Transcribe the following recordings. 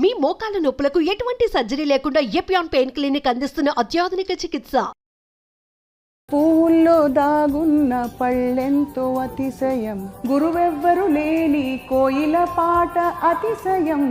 మీ మోకాల నొప్పులకు ఎటువంటి సర్జరీ లేకుండా ఎపియాన్ పెయిన్ క్లినిక్ అందిస్తున్న అత్యాధునిక చికిత్స. పూల్లో దాగున్న పళ్ళెంతో అతిశయం, గురువెవ్వరు లేని కోయిల పాట అతిశయం.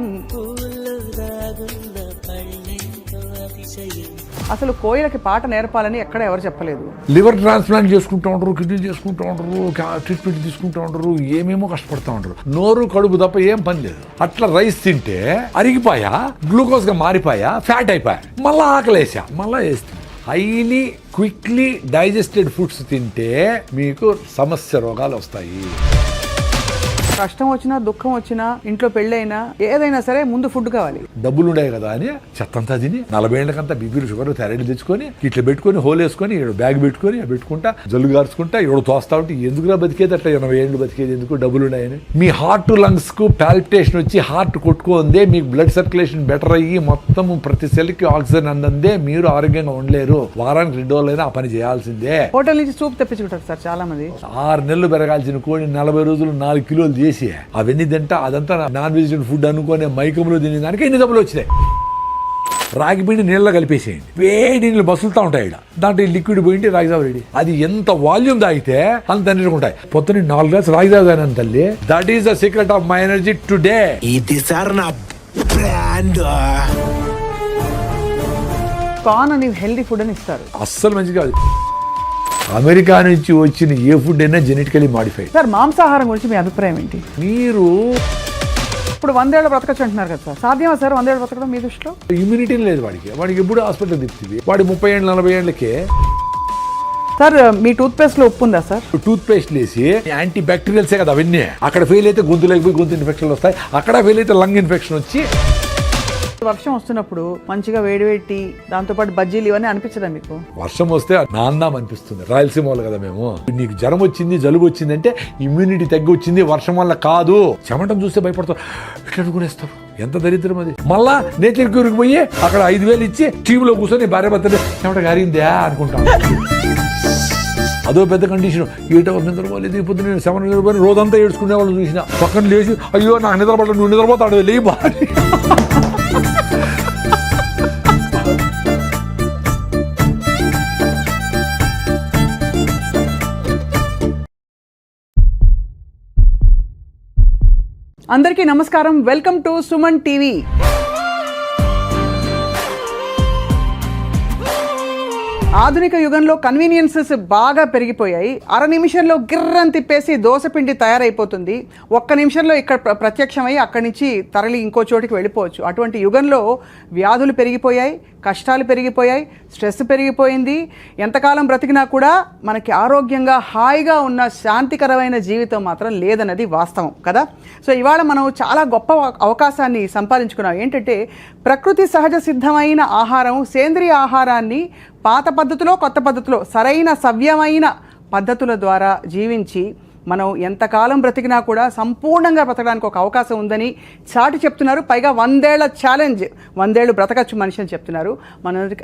అసలు కోయిలకి పాట నేర్పాలని ఎక్కడ ఎవరు చెప్పలేదు. లివర్ ట్రాన్స్ప్లాంట్ చేసుకుంటూ ఉంటారు, కిడ్నీ చేసుకుంటూ ఉంటారు, ట్రీట్మెంట్ తీసుకుంటూ ఉంటారు, ఏమేమో కష్టపడుతూ ఉంటారు. నోరు కడుపు తప్ప ఏం పని లేదు. అట్లా రైస్ తింటే అరిగిపోయా, గ్లూకోజ్ గా మారిపోయా, ఫ్యాట్ అయిపోయా, మళ్ళా ఆకలేసా, మళ్ళా వేస్తుంది. హైలీ క్విక్లీ డైజెస్టెడ్ ఫుడ్స్ తింటే మీకు సమస్య రోగాలు వస్తాయి. కష్టం వచ్చినా దుఃఖం వచ్చినా ఇంట్లో పెళ్ళైనా ఏదైనా సరే ముందు ఫుడ్ కావాలి. డబ్బులు ఉండే కదా అని చెత్తంతా తిని 40 ఏళ్ళకంతా బీపీలు షుగర్ థైరాయిడ్ తెచ్చుకొని ఇట్లా పెట్టుకొని హోల్ వేసుకొని బ్యాగ్ పెట్టుకొని పెట్టుకుంటా జల్లు గార్చుకుంటా తోస్తా ఉంటే ఎందుకురా బతికేది, అట్లా 80 ఏళ్ళు బతికేది ఎందుకు, డబ్బులు ఉన్నాయని. మీ హార్ట్ లంగ్స్ కు పాల్పిటేషన్ వచ్చి హార్ట్ కొట్టుకుందే, మీకు బ్లడ్ సర్క్యులేషన్ బెటర్ అయ్యి మొత్తం ప్రతి సెల్ కి ఆక్సిజన్ అందందే మీరు ఆరోగ్యంగా ఉండలేరు. వారానికి 2 రోజులైనా ఆ పని చేయాల్సిందే. హోటల్ నుంచి సూప్ తెప్పించుకుంటారు సార్ చాలా మంది. 6 నెలలు పెరగాల్సిన కోడి 40 రోజులు 4 కిలోలు చేసి అవన్నీ తింటా అదంతా నాన్ వెజిటేరియన్ ఫుడ్ అనుకునే మైకంలో తినే దానికి ఎన్ని డబ్బులు వచ్చినాయి. రాగి పిండి నీళ్ళలో కలిపేసేయండి, వేడి నీళ్ళు బసులుతూ ఉంటాయి. దాంట్లో లిక్విడ్ పోయింది రాగి జావ రెడీ. అది ఎంత వాల్యూమ్ తాగితే అంత ఎనర్జీ ఉంటాయి. పొద్దున్న 4 గ్లాసులు రాగి జావ తాగినాను తల్లి. That is the secret of my energy today. ఇది సార్ నా బ్రాండ్. కార్న్ అని హెల్దీ ఫుడ్ అని ఇస్తారు. అస్సలు మంచిది కాదు. అమెరికా నుంచి వచ్చిన ఏ ఫుడ్ అయినా జెనెటికలీ మాడిఫైడ్. సార్ మాంసాహారం గురించి మీ అభిప్రాయం ఏంటి? మీరు ఇప్పుడు 100 ఏళ్ళు బ్రతకచ్చు అంటున్నారు కదా సార్, సాధ్యమా సార్ 100 ఏళ్ళు బ్రతకడం మీ దృష్టిలో? ఇమ్యూనిటీ లేదు వాడికి ఎప్పుడు హాస్పిటల్ తిప్పుతుంది. వాడి 30 ఏళ్ళు 40 ఏళ్ళకే. సార్ మీ టూత్ పేస్ట్ లో ఉప్పు ఉందా సార్? టూత్ పేస్ట్ లేసి యాంటీ బ్యాక్టీరియల్సే కదా అవన్నీ. అక్కడ ఫెయిల్ అయితే గొంతులోకి పోయి గొంతు ఇన్ఫెక్షన్లు వస్తాయి, అక్కడ ఫెయిల్ అయితే లంగ్ ఇన్ఫెక్షన్ వచ్చి. వర్షం వస్తున్నప్పుడు మంచిగా వేడివేటి దాంతోపాటు బజ్జీలు ఇవన్నీ అనిపించదా మీకు? వర్షం వస్తే నాందాం అనిపిస్తుంది. రాయలసీమ వాళ్ళు కదా మేము. నీకు జ్వరం వచ్చింది జలుబు వచ్చింది అంటే ఇమ్యూనిటీ తగ్గి వచ్చింది, వర్షం వల్ల కాదు. చెమటం చూస్తే భయపడతారు, ఇట్లా అనుకునేస్తారు. ఎంత దరిద్రం అది. మళ్ళా నేచర్ క్యూర్కి పోయి అక్కడ 5,000 ఇచ్చి టీవీలో కూర్చొని భార్య భర్తనే చెమట గారిందా అనుకుంటాను. అదో పెద్ద కండిషన్. 8 hours నిద్రపోలేదు, ఇప్పుడు నేను 7 నిద్రపోయి రోజంతా ఏడ్చుకునే వాళ్ళు చూసిన. పక్కన లేచి అయ్యో నాకు నిద్రపడ, నువ్వు నిద్రపోతాడు లే భార్య. అందరికీ నమస్కారం, వెల్కమ్ టు సుమన్ టీవీ. ఆధునిక యుగంలో కన్వీనియన్సెస్ బాగా పెరిగిపోయాయి. 1/2 నిమిషంలో గిర్రని తిప్పేసి దోసపిండి తయారైపోతుంది. 1 నిమిషంలో ఇక్కడ ప్రత్యక్షమై అక్కడి నుంచి తరలి ఇంకో చోటికి వెళ్ళిపోవచ్చు. అటువంటి యుగంలో వ్యాధులు పెరిగిపోయాయి, కష్టాలు పెరిగిపోయాయి, స్ట్రెస్ పెరిగిపోయింది. ఎంతకాలం బ్రతికినా కూడా మనకి ఆరోగ్యంగా హాయిగా ఉన్న శాంతికరమైన జీవితం మాత్రం లేదన్నది వాస్తవం కదా. సో ఇవాళ మనం చాలా గొప్ప అవకాశాన్ని సంపాదించుకున్నాం. ఏంటంటే ప్రకృతి సహజ సిద్ధమైన ఆహారం, సేంద్రియ ఆహారాన్ని పాత పద్ధతిలో కొత్త పద్ధతిలో సరైన సవ్యమైన పద్ధతుల ద్వారా జీవించి మనం ఎంతకాలం బ్రతికినా కూడా సంపూర్ణంగా బ్రతకడానికి ఒక అవకాశం ఉందని చాటి చెప్తున్నారు. పైగా 100 ఏళ్ల ఛాలెంజ్, 100 ఏళ్ళు బ్రతకచ్చు మనిషి అని చెప్తున్నారు.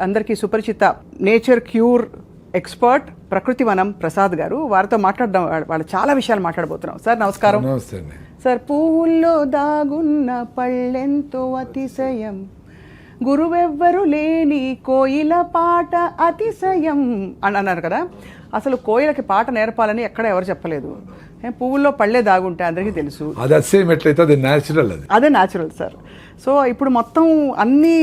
అందరికీ సుపరిచిత నేచర్ క్యూర్ ఎక్స్పర్ట్ ప్రకృతి వనం ప్రసాద్ గారు. వారితో మాట్లాడడం, వాళ్ళు చాలా విషయాలు మాట్లాడబోతున్నాం. సార్ నమస్కారం. సార్, పువ్వుల్లో దాగున్న పళ్ళెంతో అతిశయం, గురువెవ్వరు లేని కోయిల పాట అతిశయం అని అన్నారు కదా. అసలు కోయిలకి పాట నేర్పాలని ఎక్కడ ఎవరు చెప్పలేదు. పువ్వుల్లో పళ్ళే దాగుంటే అందరికీ తెలుసు. అదే న్యాచురల్ సార్. సో ఇప్పుడు మొత్తం అన్నీ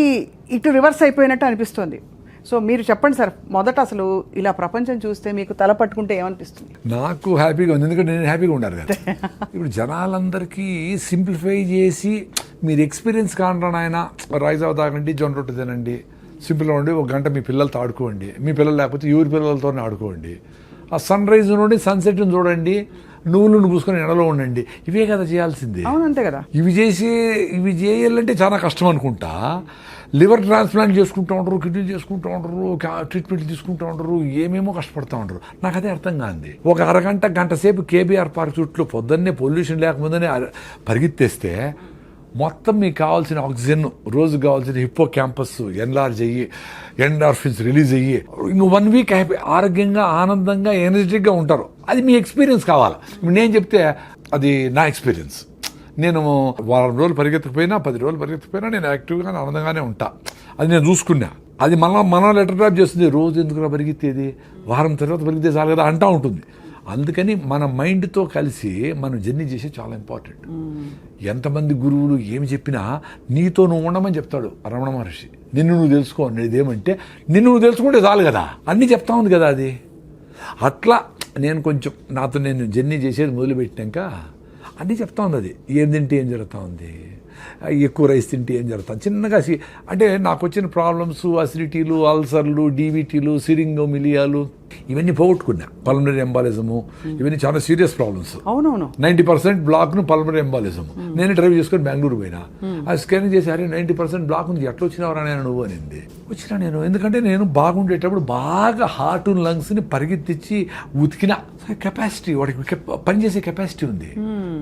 ఇటు రివర్స్ అయిపోయినట్టు అనిపిస్తుంది. సో మీరు చెప్పండి సార్, మొదట అసలు ఇలా ప్రపంచం చూస్తే మీకు తల పట్టుకుంటే ఏమనిపిస్తుంది? నాకు హ్యాపీగా ఉంది, ఎందుకంటే నేను హ్యాపీగా ఉండాలి కదా. ఇప్పుడు జనాలందరికీ సింప్లిఫై చేసి మీరు ఎక్స్పీరియన్స్ కాంటాను ఆయన రైస్ అవ తాగండి, జొన్న రొట్టె తినండి, సింపుల్గా ఉండి 1 గంట మీ పిల్లలతో ఆడుకోండి, మీ పిల్లలు లేకపోతే ఎవరి పిల్లలతోనే ఆడుకోండి, ఆ సన్ రైజ్ నుండి సన్సెట్ని చూడండి, నువ్వులను పూసుకొని ఎండలో ఉండండి. ఇవే కదా చేయాల్సింది. అవునంతే కదా. ఇవి చేయాలంటే చాలా కష్టం అనుకుంటా. లివర్ ట్రాన్స్ప్లాంట్ చేసుకుంటూ ఉంటారు, కిడ్నీ చేసుకుంటూ ఉంటారు, ట్రీట్మెంట్ తీసుకుంటూ ఉంటారు, ఏమేమో కష్టపడుతూ ఉంటారు. నాకు అదే అర్థం కాదు. ఒక గంట సేపు కేబీఆర్ పార్క్ చుట్టూ పొద్దున్నే పొల్యూషన్ లేకముందనే పరిగెత్తేస్తే మొత్తం మీకు కావాల్సిన ఆక్సిజన్, రోజు కావాల్సిన హిప్పో క్యాంపస్ ఎన్లార్జ్ అయ్యి ఎండార్ఫిన్స్ రిలీజ్ అయ్యి ఇంకో 1 వీక్ హ్యాపీ ఆరోగ్యంగా ఆనందంగా ఎనర్జెటిక్గా ఉంటారు. అది మీ ఎక్స్పీరియన్స్ కావాలి. ఇప్పుడు నేను చెప్తే అది నా ఎక్స్పీరియన్స్. నేను వారం రోజులు పరిగెత్తకపోయినా 10 రోజులు పరిగెత్తకపోయినా నేను యాక్టివ్గా ఆనందంగానే ఉంటా. అది నేను చూసుకున్నా. అది మనం లెటర్ డ్రాప్ చేస్తుంది, రోజు ఎందుకు పరిగెత్తేది, వారం తర్వాత పరిగెత్తే చాలు కదా అంటూ ఉంటుంది. అందుకని మన మైండ్తో కలిసి మనం జర్నీ చేసే చాలా ఇంపార్టెంట్. ఎంతమంది గురువులు ఏమి చెప్పినా నీతో నువ్వు ఉండమని చెప్తాడు రమణ మహర్షి. నిన్ను నువ్వు తెలుసుకో అనేది ఏమంటే నిన్ను నువ్వు తెలుసుకుంటే చాలు కదా, అన్నీ చెప్తా ఉంది కదా అది. అట్లా నేను కొంచెం నాతో నేను జర్నీ చేసేది మొదలుపెట్టినాక అన్నీ చెప్తా ఉంది. అది ఏం తింటే ఏం జరుగుతూ ఉంది, ఎక్కువ రైస్ తింటే ఏం జరుగుతుంది, చిన్నగా అంటే నాకు వచ్చిన ప్రాబ్లమ్స్ అసిడిటీలు, అల్సర్లు, డీవీటీలు, సిరింగోమిలియాలు ఇవన్నీ పోగొట్టుకున్నా. పల్మనరీ ఎంబాలిజము ఇవన్నీ చాలా సీరియస్ ప్రాబ్లమ్స్. అవునవును 90% బ్లాక్ను పల్మనరీ ఎంబాలిజము. నేను డ్రైవ్ చేసుకొని బెంగళూరు పోయినా, ఆ స్కానింగ్ చేసి అరే 90% బ్లాక్ ఉంది, ఎట్లా వచ్చినావరా నేను నువ్వు అనింది. వచ్చినా నేను, ఎందుకంటే నేను బాగుండేటప్పుడు బాగా హార్ట్ లంగ్స్ని పరిగెత్తించి ఉతికిన కెపాసిటీ, వాడికి పనిచేసే కెపాసిటీ ఉంది.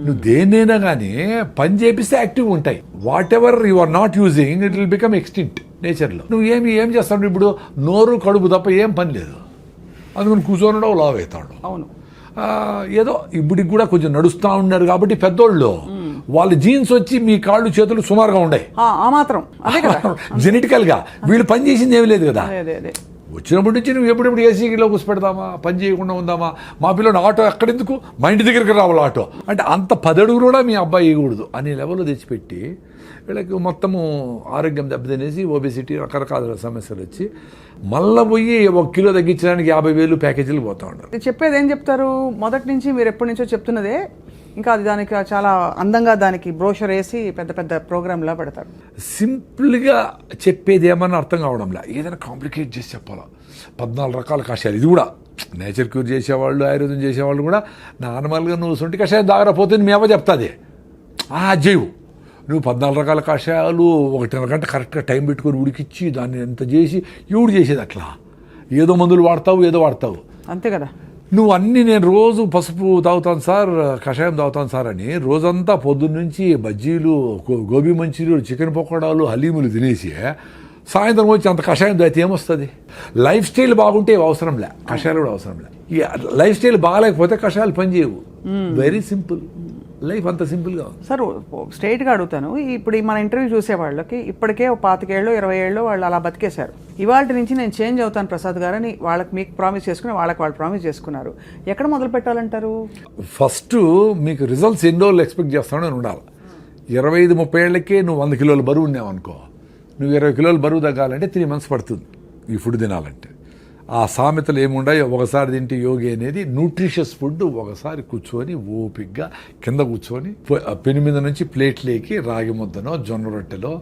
నువ్వు దేన్నైనా కానీ పని చేపిస్తే యాక్టివ్ ఉంటాయి. Whatever you are not using it will become extinct నేచర్లో. నువ్వు ఏం చేస్తావు ఇప్పుడు, నోరు కడుపు తప్ప ఏం పని లేదు, అందుకని కూర్చొని లావ్ అవుతాడు. అవును, ఏదో ఇప్పటికి కూడా కొంచెం నడుస్తూ ఉన్నారు కాబట్టి పెద్దోళ్ళు వాళ్ళ జీన్స్ వచ్చి మీ కాళ్ళు చేతులు సుమారుగా ఉన్నాయి ఆ మాత్రం అదే కదా. జెనెటికల్ గా వీళ్ళు పని చేసింది ఏమీ లేదు కదా. అదే వచ్చినప్పటి నుంచి నువ్వు ఎప్పుడెప్పుడు ఏసీలో కూర్చోపెడదామా, పని చేయకుండా ఉందామా, మా పిల్లలు ఆటో ఎక్కడెందుకు, మా ఇంటి దగ్గరికి రావాలి ఆటో అంటే, అంత 10 అడుగులు కూడా మీ అబ్బాయి ఇవ్వకూడదు అనే లెవెల్లో తెచ్చిపెట్టి వీళ్ళకి మొత్తము ఆరోగ్యం దెబ్బతినేసి ఒబెసిటీ రకరకాల సమస్యలు వచ్చి మళ్ళీ పోయి 1 కిలో తగ్గించడానికి 50,000 ప్యాకేజీలు పోతా ఉంటారు. చెప్పేది ఏం చెప్తారు, మొదటి నుంచి మీరు ఎప్పటి నుంచో చెప్తున్నదే, ఇంకా అది దానికి చాలా అందంగా దానికి బ్రోషర్ వేసి పెద్ద పెద్ద ప్రోగ్రామ్లా పెడతారు. సింపుల్గా చెప్పేది ఏమన్నా అర్థం కావడంలా, ఏదైనా కాంప్లికేట్ చేసి చెప్పాలా. 14 రకాల కషాయాలు, ఇది కూడా నేచర్ క్యూర్ చేసేవాళ్ళు, ఆయుర్వేదం చేసేవాళ్ళు కూడా నార్మల్గా నువ్వు సొంటి కషాయం దాగరపోతే మీ అవ్వ చెప్తాది అజ్జేవు, నువ్వు 14 రకాల కషాయాలు 1.5 గంట కరెక్ట్గా టైం పెట్టుకొని ఉడికిచ్చి దాన్ని ఎంత చేసి ఎవడు చేసేది అట్లా, ఏదో మందులు వాడతావు అంతే కదా. నువ్వు అన్నీ నేను రోజు పసుపు తాగుతాను సార్, కషాయం తాగుతాను సార్ అని రోజంతా పొద్దున్న నుంచి బజ్జీలు, గోబీ మంచూరియలు, చికెన్ పకోడాలు, హలీములు తినేసి సాయంత్రం వచ్చి అంత కషాయం తాగితే ఏమొస్తుంది. లైఫ్ స్టైల్ బాగుంటే అవసరంలే, కషాయాలు కూడా అవసరంలే. ఈ లైఫ్ స్టైల్ బాగాలేకపోతే కషాయాలు పనిచేయవు. వెరీ సింపుల్ లైఫ్, అంత సింపుల్గా ఉంది. సార్ స్ట్రైట్గా అడుగుతాను, ఇప్పుడు మన ఇంటర్వ్యూ చూసే వాళ్ళకి ఇప్పటికే 25 ఏళ్ళు 20 ఏళ్ళు వాళ్ళు అలా బతికేశారు. ఇవాళ నుంచి నేను చేంజ్ అవుతాను ప్రసాద్ గారు అని వాళ్ళకి మీకు ప్రామిస్ చేసుకుని వాళ్ళు ప్రామిస్ చేసుకున్నారు. ఎక్కడ మొదలు పెట్టాలంటారు? ఫస్ట్ మీకు రిజల్ట్స్ ఎన్ని రోజులు ఎక్స్పెక్ట్ చేస్తానో అని ఉండాలి. 25-30 ఏళ్ళకే నువ్వు 100 కిలోల బరువు ఉన్నావు అనుకో, నువ్వు 20 కిలోల బరువు తగ్గాలంటే 3 months పడుతుంది ఈ ఫుడ్ తినాలంటే. ఆ సామెతలు ఏముండాయో, ఒకసారి తింటే యోగి అనేది న్యూట్రిషియస్ ఫుడ్. ఒకసారి కూర్చొని ఓపిగ్గా కింద కూర్చొని పెను మీద నుంచి ప్లేట్లేకి రాగి ముద్దనో, జొన్న రొట్టెలో,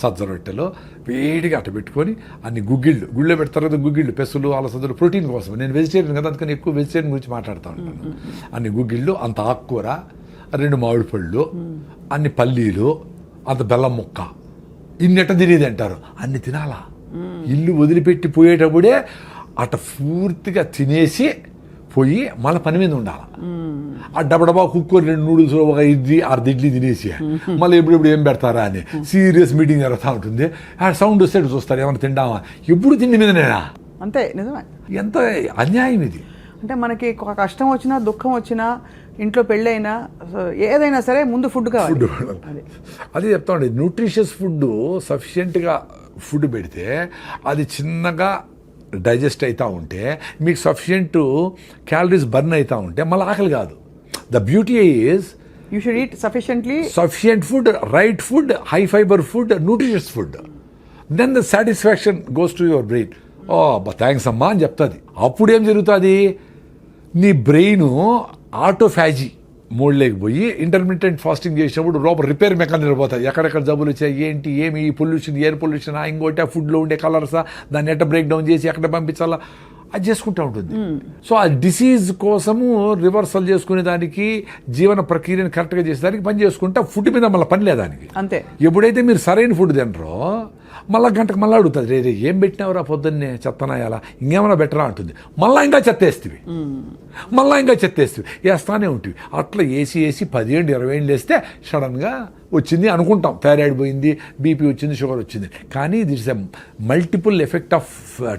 సజ్జ రొట్టెలో వేడిగా అట్ట పెట్టుకొని అన్ని గుళ్ళో పెడతారు కదా గుగ్గిళ్ళు, పెసులు, అలసందలు ప్రోటీన్ కోసం. నేను వెజిటేరియన్ కదా, అందుకని ఎక్కువ వెజిటేరియన్ గురించి మాట్లాడుతూ ఉంటాను. అన్ని గుగ్గిళ్ళు, అంత ఆకుకూర, 2 మామిడి పళ్ళు, అన్ని పల్లీలు, అంత బెల్లం ముక్క, ఇన్నెట్ట తినేది అంటారు. అన్ని తినాలా, ఇల్లు వదిలిపెట్టి పోయేటప్పుడే అట్ట పూర్తిగా తినేసి పోయి మళ్ళీ పని మీద ఉండాలి. ఆ డబడబా కుక్కర్ 2 నూడిల్స్, 1 ఇడ్లీ, 6 ఇడ్లీ తినేసి మళ్ళీ ఎప్పుడు ఏం పెడతారా అని సీరియస్ మీటింగ్ జరుగుతూ ఉంటుంది. ఆ సౌండ్ వస్తే చూస్తారు, ఏమైనా తిండామా, ఎప్పుడు తిండి మీదనేనా. అంతే, నిజమే. ఎంత అన్యాయం ఇది. అంటే మనకి కష్టం వచ్చినా, దుఃఖం వచ్చినా, ఇంట్లో పెళ్ళైనా, ఏదైనా సరే ముందు ఫుడ్ కావాలి. అదే చెప్తా ఉండే, న్యూట్రిషియస్ ఫుడ్ సఫిషియెంట్గా ఫుడ్ పెడితే అది చిన్నగా డైజెస్ట్ అవుతూ ఉంటే మీకు సఫిషియెంట్ క్యాలరీస్ బర్న్ అవుతూ ఉంటే మళ్ళీ ఆకలి కాదు. The beauty is you should eat sufficient food, right food, high fibre food, nutritious food. Then the satisfaction goes to your brain. Oh thanks అమ్మా అని చెప్తుంది. అప్పుడు ఏం జరుగుతుంది, నీ బ్రెయిన్ ఆటోఫాజీ మోడ్లోకి పోయి ఇంటర్మీడియట్ ఫాస్టింగ్ చేసినప్పుడు లోపల రిపేర్ మెకానిజం పోతుంది. ఎక్కడెక్కడ జబ్బులు వచ్చాయి, ఏంటి, ఏమి పొల్యూషన్, ఎయిర్ పొల్యూషన్, ఇంకోటి ఆ ఫుడ్లో ఉండే కలర్సా, దాన్ని ఎట్ట బ్రేక్ డౌన్ చేసి ఎక్కడ పంపించాలా అది చేసుకుంటూ ఉంటుంది. సో ఆ డిసీజ్ కోసము రివర్సల్ చేసుకునే దానికి, జీవన ప్రక్రియను కరెక్ట్గా చేసేదానికి పని చేసుకుంటా, ఫుడ్ మీద మళ్ళీ పని లేదానికి. అంతే. ఎప్పుడైతే మీరు సరైన ఫుడ్ తినరో మళ్ళీ గంటకు మళ్ళీ అడుగుతుంది, రే ఏం పెట్టినావురా పొద్దున్నే, చెత్తనాయాలా, ఇంకేమైనా బెటరా అంటుంది. మళ్ళీ ఇంకా చెత్తేస్తుంది, వేస్తానే ఉంటుంది. అట్లా వేసి 10 ఏళ్ళు 20 ఏళ్ళు వేస్తే సడన్గా వచ్చింది అనుకుంటాం, థైరాయిడ్ పోయింది, బీపీ వచ్చింది, షుగర్ వచ్చింది. కానీ it's a multiple effect of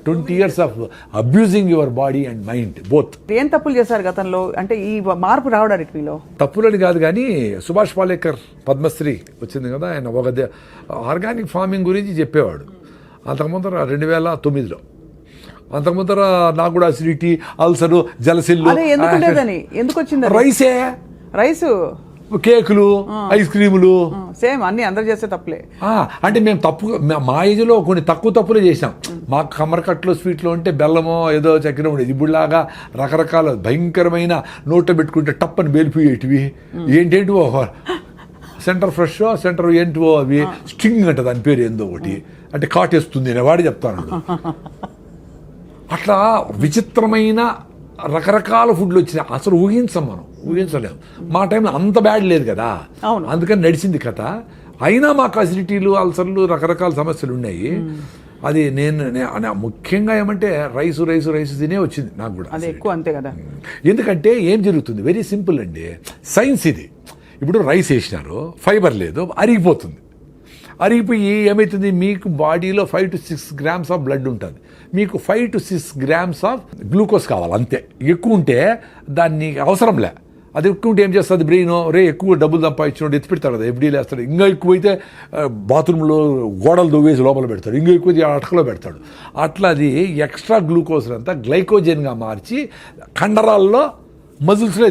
20 years of abusing your body and mind both. ఏం తప్పులు చేశారు గతంలో అంటే ఈ మార్పు రావడానికి మీలో? తప్పులని కాదు కానీ సుభాష్ పాలేకర్ పద్మశ్రీ వచ్చింది కదా, ఆయన ఒక ఆర్గానిక్ ఫార్మింగ్ గురించి చెప్పేవాడు. అంతకుముందర 2009లో, అంతకుముందర నాకు కూడా అసిడిటీ, అల్సరు, జలసిల్లు. అదే ఎందుకు లేదని, ఎందుకు వచ్చింది? రైసే, రైసు, కేకులు, ఐస్ క్రీములు, సేమ్ అన్ని అందరు చేసే తప్పులే. అంటే మేము మా ఏజ్లో కొన్ని తప్పులే చేసాం. మాకు కమరకట్లు స్వీట్లో ఉంటే బెల్లమో ఏదో చక్కెర ఉండేది. ఇప్పుడులాగా రకరకాల భయంకరమైన నోట్లో పెట్టుకుంటే టప్పని బేలిపోయేటివి, ఏంటేంటివో సెంటర్ ఫ్రెష్, సెంటర్ ఏంటివో అవి స్ట్రింగ్ అంట, దాని పేరు ఏందో ఒకటి, అంటే కాటేస్తుంది నేను వాడి చెప్తాను. అట్లా విచిత్రమైన రకరకాల ఫుడ్లు వచ్చినాయి. అసలు ఊహించలేము. మా టైంలో అంత బ్యాడ్ లేదు కదా, అందుకని నడిచింది కథ. అయినా మాకు అసిడిటీలు, అల్సర్లు, రకరకాల సమస్యలు ఉన్నాయి. అది నేను ముఖ్యంగా ఏమంటే రైసు తినే వచ్చింది నాకు కూడా. అది ఎక్కువ అంతే కదా. ఎందుకంటే ఏం జరుగుతుంది, వెరీ సింపుల్ అండి, సైన్స్ ఇది. ఇప్పుడు రైస్ వేసినారు, ఫైబర్ లేదు, అరిగిపోయి ఏమవుతుంది, మీకు బాడీలో 5 to 6 grams ఆఫ్ బ్లడ్ ఉంటుంది, మీకు 5 to 6 grams ఆఫ్ గ్లూకోజ్ కావాలి అంతే. ఎక్కువ ఉంటే దాన్ని అవసరంలే. అది ఎక్కువ ఉంటే ఏం చేస్తుంది బ్రెయిన్, ఎక్కువ డబ్బులు సంపాదించినోడు ఎత్తి పెడతాడు కదా, ఎఫ్డీలు వేస్తాడు. ఇంకా ఎక్కువైతే బాత్రూంలో గోడలు దువ్వేసి లోపల పెడతాడు, ఇంకా ఎక్కువ అటకలో పెడతాడు. అట్లా అది ఎక్స్ట్రా గ్లూకోజ్ అంతా గ్లైకోజన్గా మార్చి కండరాల్లో, మజిల్స్లో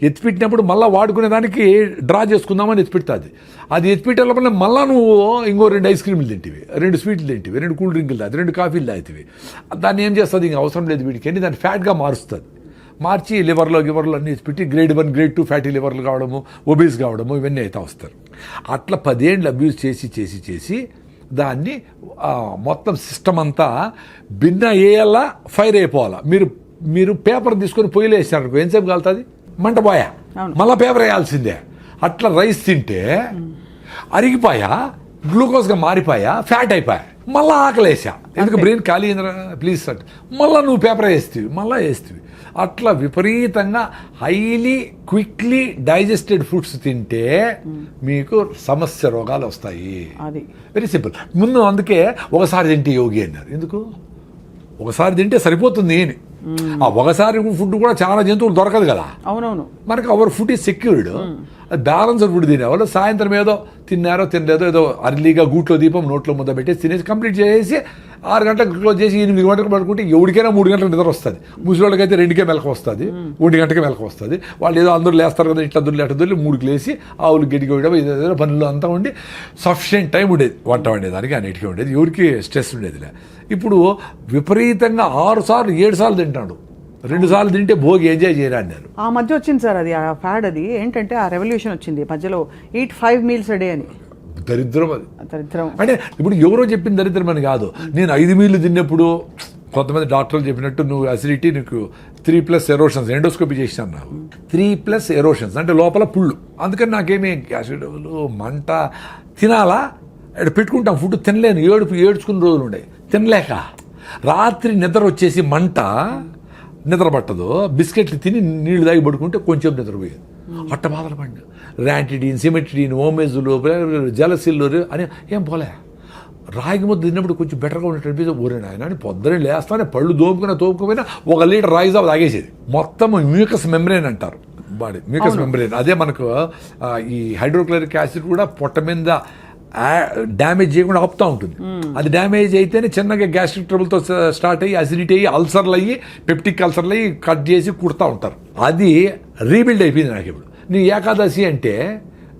ఎత్తిపెట్టినప్పుడు మళ్ళీ వాడుకునే దానికి డ్రా చేసుకుందామని ఎత్తిపెడుతుంది. అది ఎత్తిపెట్టే లోపల మళ్ళీ నువ్వు ఇంకో 2 ఐస్ క్రీములు తింటివి, 2 స్వీట్లు తింటివి, 2 కూల్ డ్రింకులు తాగి, 2 కాఫీలు తాగుతావి. దాన్ని ఏం చేస్తుంది, ఇంక అవసరం లేదు వీడికి అని దాన్ని ఫ్యాట్గా మారుస్తుంది. మార్చి లివర్లో అన్నీ పెట్టి గ్రేడ్ 1, గ్రేడ్ 2 ఫ్యాటీ లివర్లు కావడము, ఒబీస్ కావడము, ఇవన్నీ అయితే వస్తారు. అట్లా 10 ఏళ్ళు అబ్యూజ్ చేసి దాన్ని మొత్తం సిస్టమ్ అంతా భిన్న ఏయల్లా ఫైర్ అయిపోవాలా. మీరు పేపర్ తీసుకొని పొయ్యిలో వేసినారు, ఎంతసేపు కాలుతుంది, మంట పోయా, మళ్ళీ పేపర్ వేయాల్సిందే. అట్లా రైస్ తింటే అరిగిపోయా, గ్లూకోజ్గా మారిపోయా, ఫ్యాట్ అయిపోయా, మళ్ళీ ఆకలేసా. ఎందుకు బ్రెయిన్ ఖాళీ అయిందిరా ప్లీజ్ అంటే మళ్ళీ నువ్వు పేపర్ వేస్తేవి. అట్లా విపరీతంగా హైలీ క్విక్లీ డైజెస్టెడ్ ఫుడ్స్ తింటే మీకు సమస్య రోగాలు వస్తాయి. Very simple. ముందు అందుకే ఒకసారి తింటే యోగి అన్నారు. ఎందుకు ఒకసారి తింటే సరిపోతుంది అని. ఆ ఒకసారి ఫుడ్ కూడా చాలా జంతువులు దొరకదు కదా. అవునవును. మనకి our food is secured. Balanced food తినేవాళ్ళు సాయంత్రం ఏదో తిన్నారో తినలేదో ఏదో అర్లీగా గూట్లో దీపం నోట్లో ముద్ద పెట్టేసి తినేసి కంప్లీట్ చేసి 6 గంటలకు క్లోజ్ చేసి 8 గంటలకు పడుకుంటే ఎవరికైనా 3 గంటలకు నిద్ర వస్తుంది. ముసలివాళ్ళకైతే 2కే మెలకు వస్తుంది, 1 గంటకే మెలకు వస్తుంది. వాళ్ళు ఏదో అందరూ లేస్తారు కదా, ఇట్లా దొరికి 3కి లేసి ఆవులు గడ్డికి వేయడం, ఏదో పనులు అంతా ఉండి సఫిషియెంట్ టైం ఉండేది వంట వండేదానికి, అన్నిటికీ ఉండేది, ఎవరికి స్ట్రెస్ ఉండేదిలే. ఇప్పుడు విపరీతంగా 6 సార్లు 7 సార్లు తింటాడు. 2 సార్లు తింటే భోగి ఎంజాయ్ చేయరా అన్నారు. ఆ మధ్య వచ్చింది సార్ అది, ఆ ఫ్యాడ్. అది ఏంటంటే ఆ రెవల్యూషన్ వచ్చింది మధ్యలో, eat 5 meals a day అని. దరిద్రం అది. దరిద్రం అంటే ఇప్పుడు ఎవరో చెప్పిన దరిద్రం అని కాదు. నేను 5 మీల్లు తిన్నప్పుడు కొంతమంది డాక్టర్లు చెప్పినట్టు నువ్వు అసిడిటీ, నీకు 3+ ఎరోషన్స్, ఎండోస్కోపీ చేసినాను నాకు. 3+ ఎరోషన్స్ అంటే లోపల పుళ్ళు. అందుకని నాకేమీ యాసిడ్ మంట తినాలా పెట్టుకుంటాం, ఫుడ్ తినలేను, ఏడ్చుకున్న రోజులు ఉండే, తినలేక రాత్రి నిద్ర వచ్చేసి మంట, నిద్ర పట్టదు, బిస్కెట్లు తిని నీళ్లు తాగి పడుకుంటే కొంచెం నిద్రపోయేది. అట్ట బాధలు పడి ర్యాంటిడీన్, సిమెట్రిడీన్, ఓమేజులు, జలసిల్లు అని ఏం పోలే. రాగి ముద్ద తిన్నప్పుడు కొంచెం బెటర్గా ఉన్నట్టు అనిపిస్తే ఊరే ఆయన అని పొద్దునే లేస్తానే పళ్ళు తోముకుపోయినా 1 లీటర్ రాగి జావ తాగేసేది. మొత్తం మ్యూకస్ మెంబ్రేన్ అంటారు బాడీ, మ్యూకస్ మెంబ్రేన్. అదే మనకు ఈ హైడ్రోక్లోరిక్ యాసిడ్ కూడా పొట్ట మీద డ్యామేజ్ చేయకుండా ఆపుతూ ఉంటుంది. అది డ్యామేజ్ అయితేనే చిన్నగా గ్యాస్ట్రిక్ ట్రబుల్తో స్టార్ట్ అయ్యి అసిడిటీ అయ్యి అల్సర్లు అయ్యి పెప్టిక్ అల్సర్లు అయ్యి కట్ చేసి కుడతా ఉంటారు. అది రీబిల్డ్ అయిపోయింది నాకు. ఇప్పుడు నీ ఏకాదశి అంటే,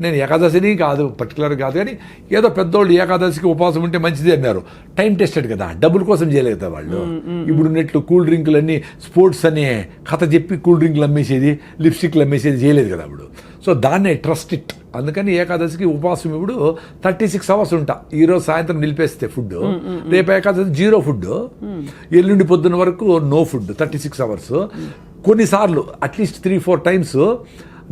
నేను ఏకాదశిని కాదు పర్టికులర్ కాదు కానీ ఏదో పెద్దోళ్ళు ఏకాదశికి ఉపవాసం ఉంటే మంచిది అన్నారు. టైం టెస్టెడ్ కదా, డబ్బుల కోసం చేయలేదు కదా వాళ్ళు. ఇప్పుడు ఉన్నట్లు కూల్ డ్రింకులన్నీ స్పోర్ట్స్ అనే కథ చెప్పి కూల్ డ్రింకులు అమ్మేసేది, లిప్స్టిక్లు అమ్మేసేది చేయలేదు కదా అప్పుడు. సో దాన్నే ట్రస్ట్ ఇట్. అందుకని ఏకాదశికి ఉపవాసం ఇప్పుడు 36 hours ఉంటా. ఈరోజు సాయంత్రం నిలిపేస్తే ఫుడ్, రేపు ఏకాదశి 0 ఫుడ్, ఎల్లుండి పొద్దున్న వరకు నో ఫుడ్ 36 hours. కొన్నిసార్లు అట్లీస్ట్ 3-4 times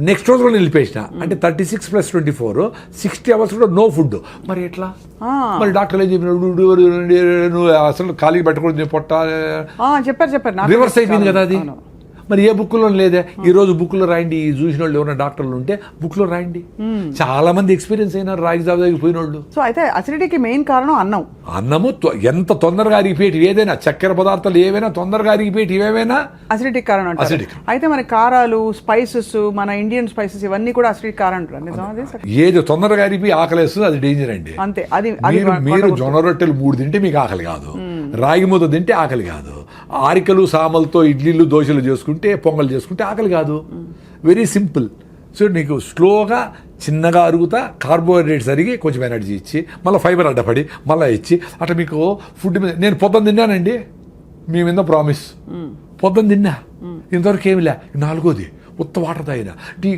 నెక్స్ట్ రోజు కూడా నిలిపేసిన, అంటే 36 + 24 60 hours కూడా నో ఫుడ్. మరి ఎట్లా? మరి డాక్టర్లు ఏం చెప్పినాడు, నువ్వు అసలు ఖాళీ పెట్టకూడదు పొట్ట, చెప్పారు రివర్స్ అయిపోయింది కదా అది. మరి ఏ బుక్లో లేదే. ఈ రోజు బుక్లో రాయండి, ఈ చూసిన వాళ్ళు ఎవరైనా డాక్టర్లు ఉంటే బుక్లో రాయండి. చాలా మంది ఎక్స్పీరియన్స్ అయినారు రాగి జాబ్ దగ్గర పోయిన వాళ్ళు. సో అయితే అసిడిటీకి మెయిన్ కారణం అన్నము ఎంత తొందరగా అరిగిపోయేటి ఏదైనా, చక్కెర పదార్థాలు ఏవైనా తొందరగా అరిగిపోయేటి ఏవైనా అసిడిటీకి కారణం అంటారు. Acidic. అయితే మన కారాలు, స్పైసెస్, మన ఇండియన్ స్పైసెస్ ఇవన్నీ కూడా అసిడిటీ కారణం అంటారు. నిజమా అది? ఏది తొందరగా అరిగిపోయి ఆకలేస్తుంది అది డేంజర్ అండి. అంతే. అది మీరు జొన్న రొట్టెలు 3 తింటే మీకు ఆకలి కాదు, రాగి ముద్ద తింటే ఆకలి కాదు, ఆరికలు సామలతో ఇడ్లీలు దోశలు చేసుకుంటే పొంగల్ చేసుకుంటే ఆకలి కాదు. Very simple. సో నీకు స్లోగా చిన్నగా అరుగుతా కార్బోహైడ్రేట్స్ అరిగి కొంచెం ఎనర్జీ ఇచ్చి మళ్ళీ ఫైబర్ అడ్డపడి మళ్ళీ ఇచ్చి అట్లా మీకు ఫుడ్ మీద. నేను పొద్దున్న తిన్నానండి, మీ మీద ప్రామిస్, పొద్దున్న తిన్నా, ఇంతవరకు ఏమి లే. 4వది ఉత్త వాటర్ తాగిన, టీ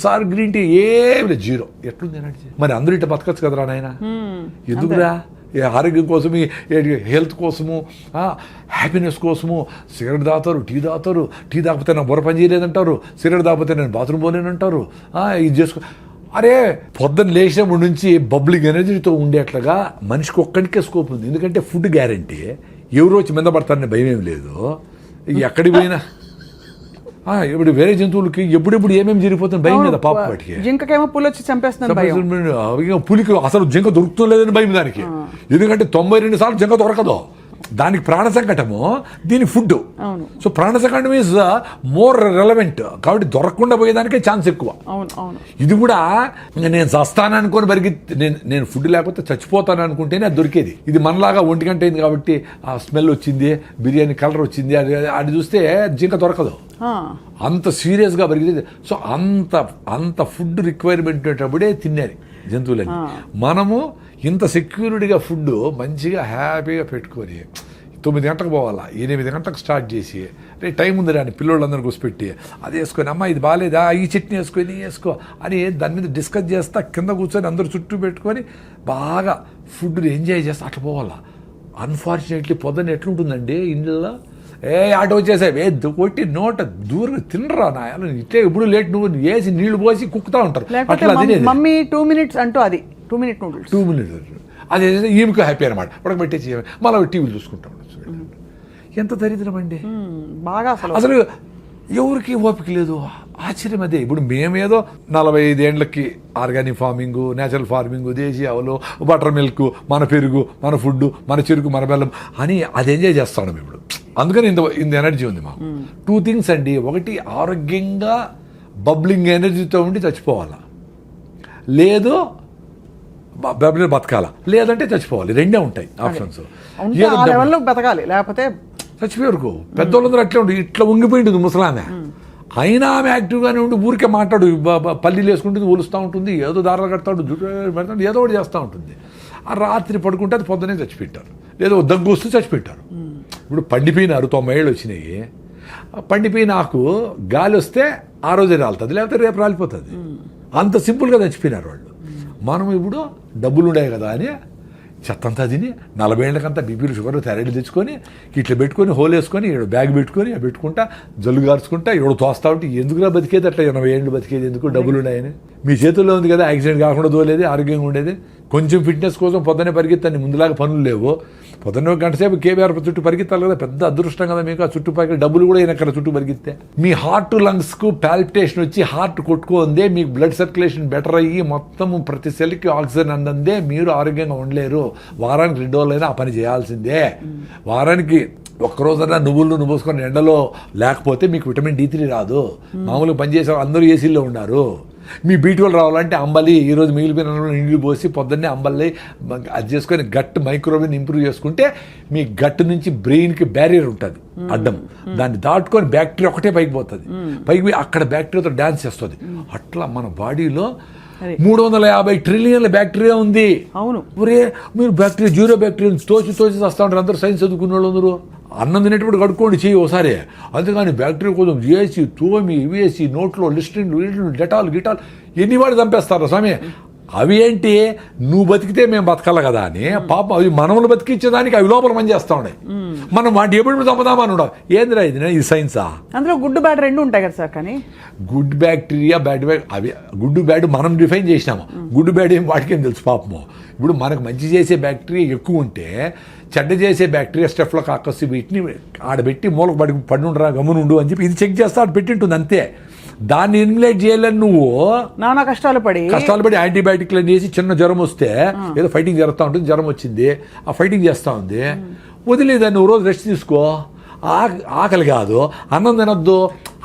సార్ గ్రీన్ టీ ఏమి లేదు, 0. ఎట్లుంది ఎనర్జీ? మరి అందరూ ఇట్లా బతకచ్చు కదరా నాయన. ఎందుకురా? ఆరోగ్యం కోసం, హెల్త్ కోసము, హ్యాపీనెస్ కోసము సిగరెట్ తాగుతారు, టీ తాగుతారు. టీ తాగిపోతే నాకు బుర్ర పని చేయలేదంటారు, సిగరెట్ తాగిపోతే నేను బాత్రూమ్ పోలేనంటారు. ఇది చేసుకో. అరే పొద్దున్న లేచినప్పటి నుంచి బబ్లింగ్ ఎనర్జీతో ఉండేట్లుగా మనిషికి ఒక్కడికే స్కోప్ ఉంది. ఎందుకంటే ఫుడ్ గ్యారంటీ, ఎవరు వచ్చి మీద పడతారని భయం ఏమి లేదు. ఎక్కడికి పోయినా ఇప్పుడు వేరే జంతువులకి ఎప్పుడెప్పుడు ఏమేమి జరిగిపోతుంది భయం కదా పాప. వాటికి జింకకేమో పులి వచ్చి చంపేస్తుంది, పులికి అసలు జింక దొరుకుతుందని భయం దానికి. ఎందుకంటే 92 సార్లు జింక దొరకదు. దానికి ప్రాణ సంకటము, దీని ఫుడ్. సో ప్రాణ సంకటం ఈజ్ మోర్ రెలవెంట్. కాబట్టి దొరకకుండా పోయేదానికే ఛాన్స్ ఎక్కువ. ఇది కూడా నేను చస్తాను అనుకొని నేను ఫుడ్ లేకపోతే చచ్చిపోతాను అనుకుంటేనే అది దొరికేది. ఇది మనలాగా 1 గంట అయింది కాబట్టి ఆ స్మెల్ వచ్చింది, బిర్యానీ కలర్ వచ్చింది, అది చూస్తే జింక దొరకదు. అంత సీరియస్గా పెరిగింది. సో అంత ఫుడ్ రిక్వైర్మెంట్ ఉండేటప్పుడే తినేది జంతువులని. మనము ఇంత సెక్యూరిటీగా ఫుడ్ మంచిగా హ్యాపీగా పెట్టుకొని 9 గంటలకు పోవాలా, 8 గంటలకు స్టార్ట్ చేసి రే టైం ఉంది రాని పిల్లోళ్ళందరూ కూర్చోపెట్టి అది వేసుకొని, అమ్మ ఇది బాగాలేదా, ఈ చట్నీ వేసుకొని వేసుకో అని దాని మీద డిస్కస్ చేస్తా కింద కూర్చొని అందరూ చుట్టూ పెట్టుకొని బాగా ఫుడ్ని ఎంజాయ్ చేస్తా అట్లా పోవాలా. అన్ఫార్చునేట్లీ పొద్దున్న ఎట్లుంటుందండి ఇంట్లో, ఆటో వచ్చేసావు కొట్టి నోట దూరంగా తినరా నాయాలు, ఇట్లే ఇప్పుడు లేట్ నువ్వు వేసి నీళ్లు పోసి కుక్కుతా ఉంటారు. అట్లా మమ్మీ 2 minutes అంటూ అది 2 minute నూడిల్స్ 2 minutes అదే ఈమెకు హ్యాపీ అనమాట. ఉడకబెట్టేసి మళ్ళీ టీవీలు చూసుకుంటాం. ఎంత దరిద్రం అండి బాగా. అసలు ఎవరికి ఓపిక లేదు. ఆశ్చర్యం అదే. ఇప్పుడు మేమేదో 45 ఏళ్ళకి ఆర్గానిక్ ఫార్మింగ్, నేచురల్ ఫార్మింగ్, దేశీ ఆవులు, బటర్ మిల్క్, మన పెరుగు, మన ఫుడ్, మన చెరుకు, మన బెల్లం అని అది ఎంజాయ్ చేస్తాం ఇప్పుడు. అందుకని ఇంత ఎనర్జీ ఉంది మాకు. 2 things అండి. ఒకటి ఆరోగ్యంగా బబ్లింగ్ ఎనర్జీతో ఉండి చచ్చిపోవాలా, లేదు బతకాల, లేదంటే చచ్చిపోవాలి. 2 ఉంటాయి ఆప్షన్స్. బతకాలి లేకపోతే చచ్చిపోయారు. పెద్దోళ్ళందరూ అట్లే ఉండి ఇట్లా ఉంగిపోయింటుంది ముసలామె. అయినా ఆమె యాక్టివ్గానే ఉండి ఊరికే మాట్లాడు, పల్లీలు వేసుకుంటుంది, ఒలుస్తూ ఉంటుంది, ఏదో దారాలు కడతాడు, జుట్టు పెడతాడు, ఏదో ఒకటి చేస్తూ ఉంటుంది. ఆ రాత్రి పడుకుంటే అది పొద్దునే చచ్చిపెట్టారు, లేదో దగ్గు వస్తూ చచ్చిపెట్టారు. ఇప్పుడు పండిపోయినారు, 90 ఏళ్ళు వచ్చినాయి. పండిపోయిన ఆకు గాలి వస్తే ఆ రోజే రాలుతుంది, లేకపోతే రేపు రాలిపోతుంది. అంత సింపుల్గా చచ్చిపోయినారు వాళ్ళు. మనం ఇప్పుడు డబ్బులు ఉన్నాయి కదా అని చెత్తంతా తిని 40 ఏళ్ళకంతా బీపీలు, షుగర్లు, థైరాయిడ్ తెచ్చుకొని ఇట్లా పెట్టుకొని హోల్ వేసుకొని బ్యాగ్ పెట్టుకొని పెట్టుకుంటా జల్లు గార్చుకుంటా ఎవడో తోస్తా ఉంటే ఎందుకులా బతికేది? అట్లా 80 ఏళ్ళు బతికేది ఎందుకు? డబ్బులు ఉన్నాయని. మీ చేతుల్లో ఉంది కదా, యాక్సిడెంట్ కాకుండా తోలేది, ఆరోగ్యంగా ఉండేది. కొంచెం ఫిట్నెస్ కోసం పొద్దున్నే పరిగెత్తండి, ముందులాగా పనులు లేవు. పొద్దున్న 1 గంట సేపు కేబీఆర్ చుట్టూ పరిగెత్తాలి కదా, పెద్ద అదృష్టం కదా మీకు. ఆ చుట్టూ డబ్బులు కూడా ఎక్కడ చుట్టూ పరిగెత్తే మీ హార్ట్ లంగ్స్కు పాల్పిటేషన్ వచ్చి హార్ట్ కొట్టుకుందే, మీకు బ్లడ్ సర్క్యులేషన్ బెటర్ అయ్యి మొత్తం ప్రతి సెల్కి ఆక్సిజన్ అందందే మీరు ఆరోగ్యంగా ఉండలేరు. వారానికి 2 రోజులైనా ఆ పని చేయాల్సిందే. వారానికి ఒక్కరోజైనా నువ్వులు పోసుకొని ఎండలో లేకపోతే మీకు విటమిన్ D3 రాదు. మామూలుగా పనిచేసే అందరూ ఏసీల్లో ఉన్నారు. మీ B12 రావాలంటే అంబలి, ఈరోజు మిగిలిపోయిన నీళ్ళు పోసి పొద్దున్నే అంబలి అది చేసుకొని గట్ మైక్రోవేవ్ ఇంప్రూవ్ చేసుకుంటే మీ గట్ నుంచి బ్రెయిన్కి బ్యారియర్ ఉంటుంది అడ్డం, దాన్ని దాటుకొని బ్యాక్టీరియా ఒకటే పైకి పోతుంది. పైకి పోయి అక్కడ బ్యాక్టీరియాతో డ్యాన్స్ చేస్తుంది. అట్లా మన బాడీలో 350 ట్రిలియన్ల బ్యాక్టీరియా ఉంది. అవును. ఒరే మీరు బ్యాక్టీరియా, జీరో బ్యాక్టీరియా తోచి వస్తూ ఉంటారు అందరూ, సైన్స్ చదువుకున్న వాళ్ళు అందరూ. అన్నం తినేటప్పుడు కడుక్కోండి చెయ్యి ఒకసారి. అంతేగాని బ్యాక్టీరియా కోసం చేసి తోమి వేసి నోట్లో లిస్ట్రిన్ డెటాల్ గిటాల్ ఎన్ని వాడు చంపేస్తారు స్వామి. అవి ఏంటి, నువ్వు బతికితే మేము బతకాల కదా అని పాపం అవి మనములు బతికించేదానికి అవి లోపల పని చేస్తా ఉన్నాయి. మనం వాటి ఎప్పుడు చంపుదామని ఉండవు. ఏందిరా ఇది సైన్సా? అందులో గుడ్ బ్యాడ్ 2 ఉంటాయి కదా సార్. కానీ గుడ్ బ్యాక్టీరియా, బ్యాడ్ అవి గుడ్ బ్యాడ్ మనం డిఫైన్ చేసినాము. గుడ్ బ్యాడ్ ఏం వాటికేం తెలుసు పాపము. ఇప్పుడు మనకు మంచి చేసే బ్యాక్టీరియా ఎక్కువ ఉంటే చెడ్డ చేసే బ్యాక్టీరియా స్టెఫ్లో కాకస్ వీటిని ఆడబెట్టి మూలకు పడి ఉండరా గమ్మునుండు అని చెప్పి ఇది చెక్ చేస్తా ఆడ పెట్టి ఉంటుంది అంతే. దాన్ని ఎలిమినేట్ చేయాలని నువ్వు నానా కష్టాలు పడి యాంటీబయాటిక్లు వేసి చిన్న జ్వరం వస్తే ఏదో ఫైటింగ్ జరుగుతూ ఉంటుంది, జ్వరం వచ్చింది ఆ ఫైటింగ్ చేస్తూ ఉంది, వదిలేదాన్ని నువ్వు రోజు రెస్ట్ తీసుకో. ఆకలి కాదు, అన్నం తినొద్దు,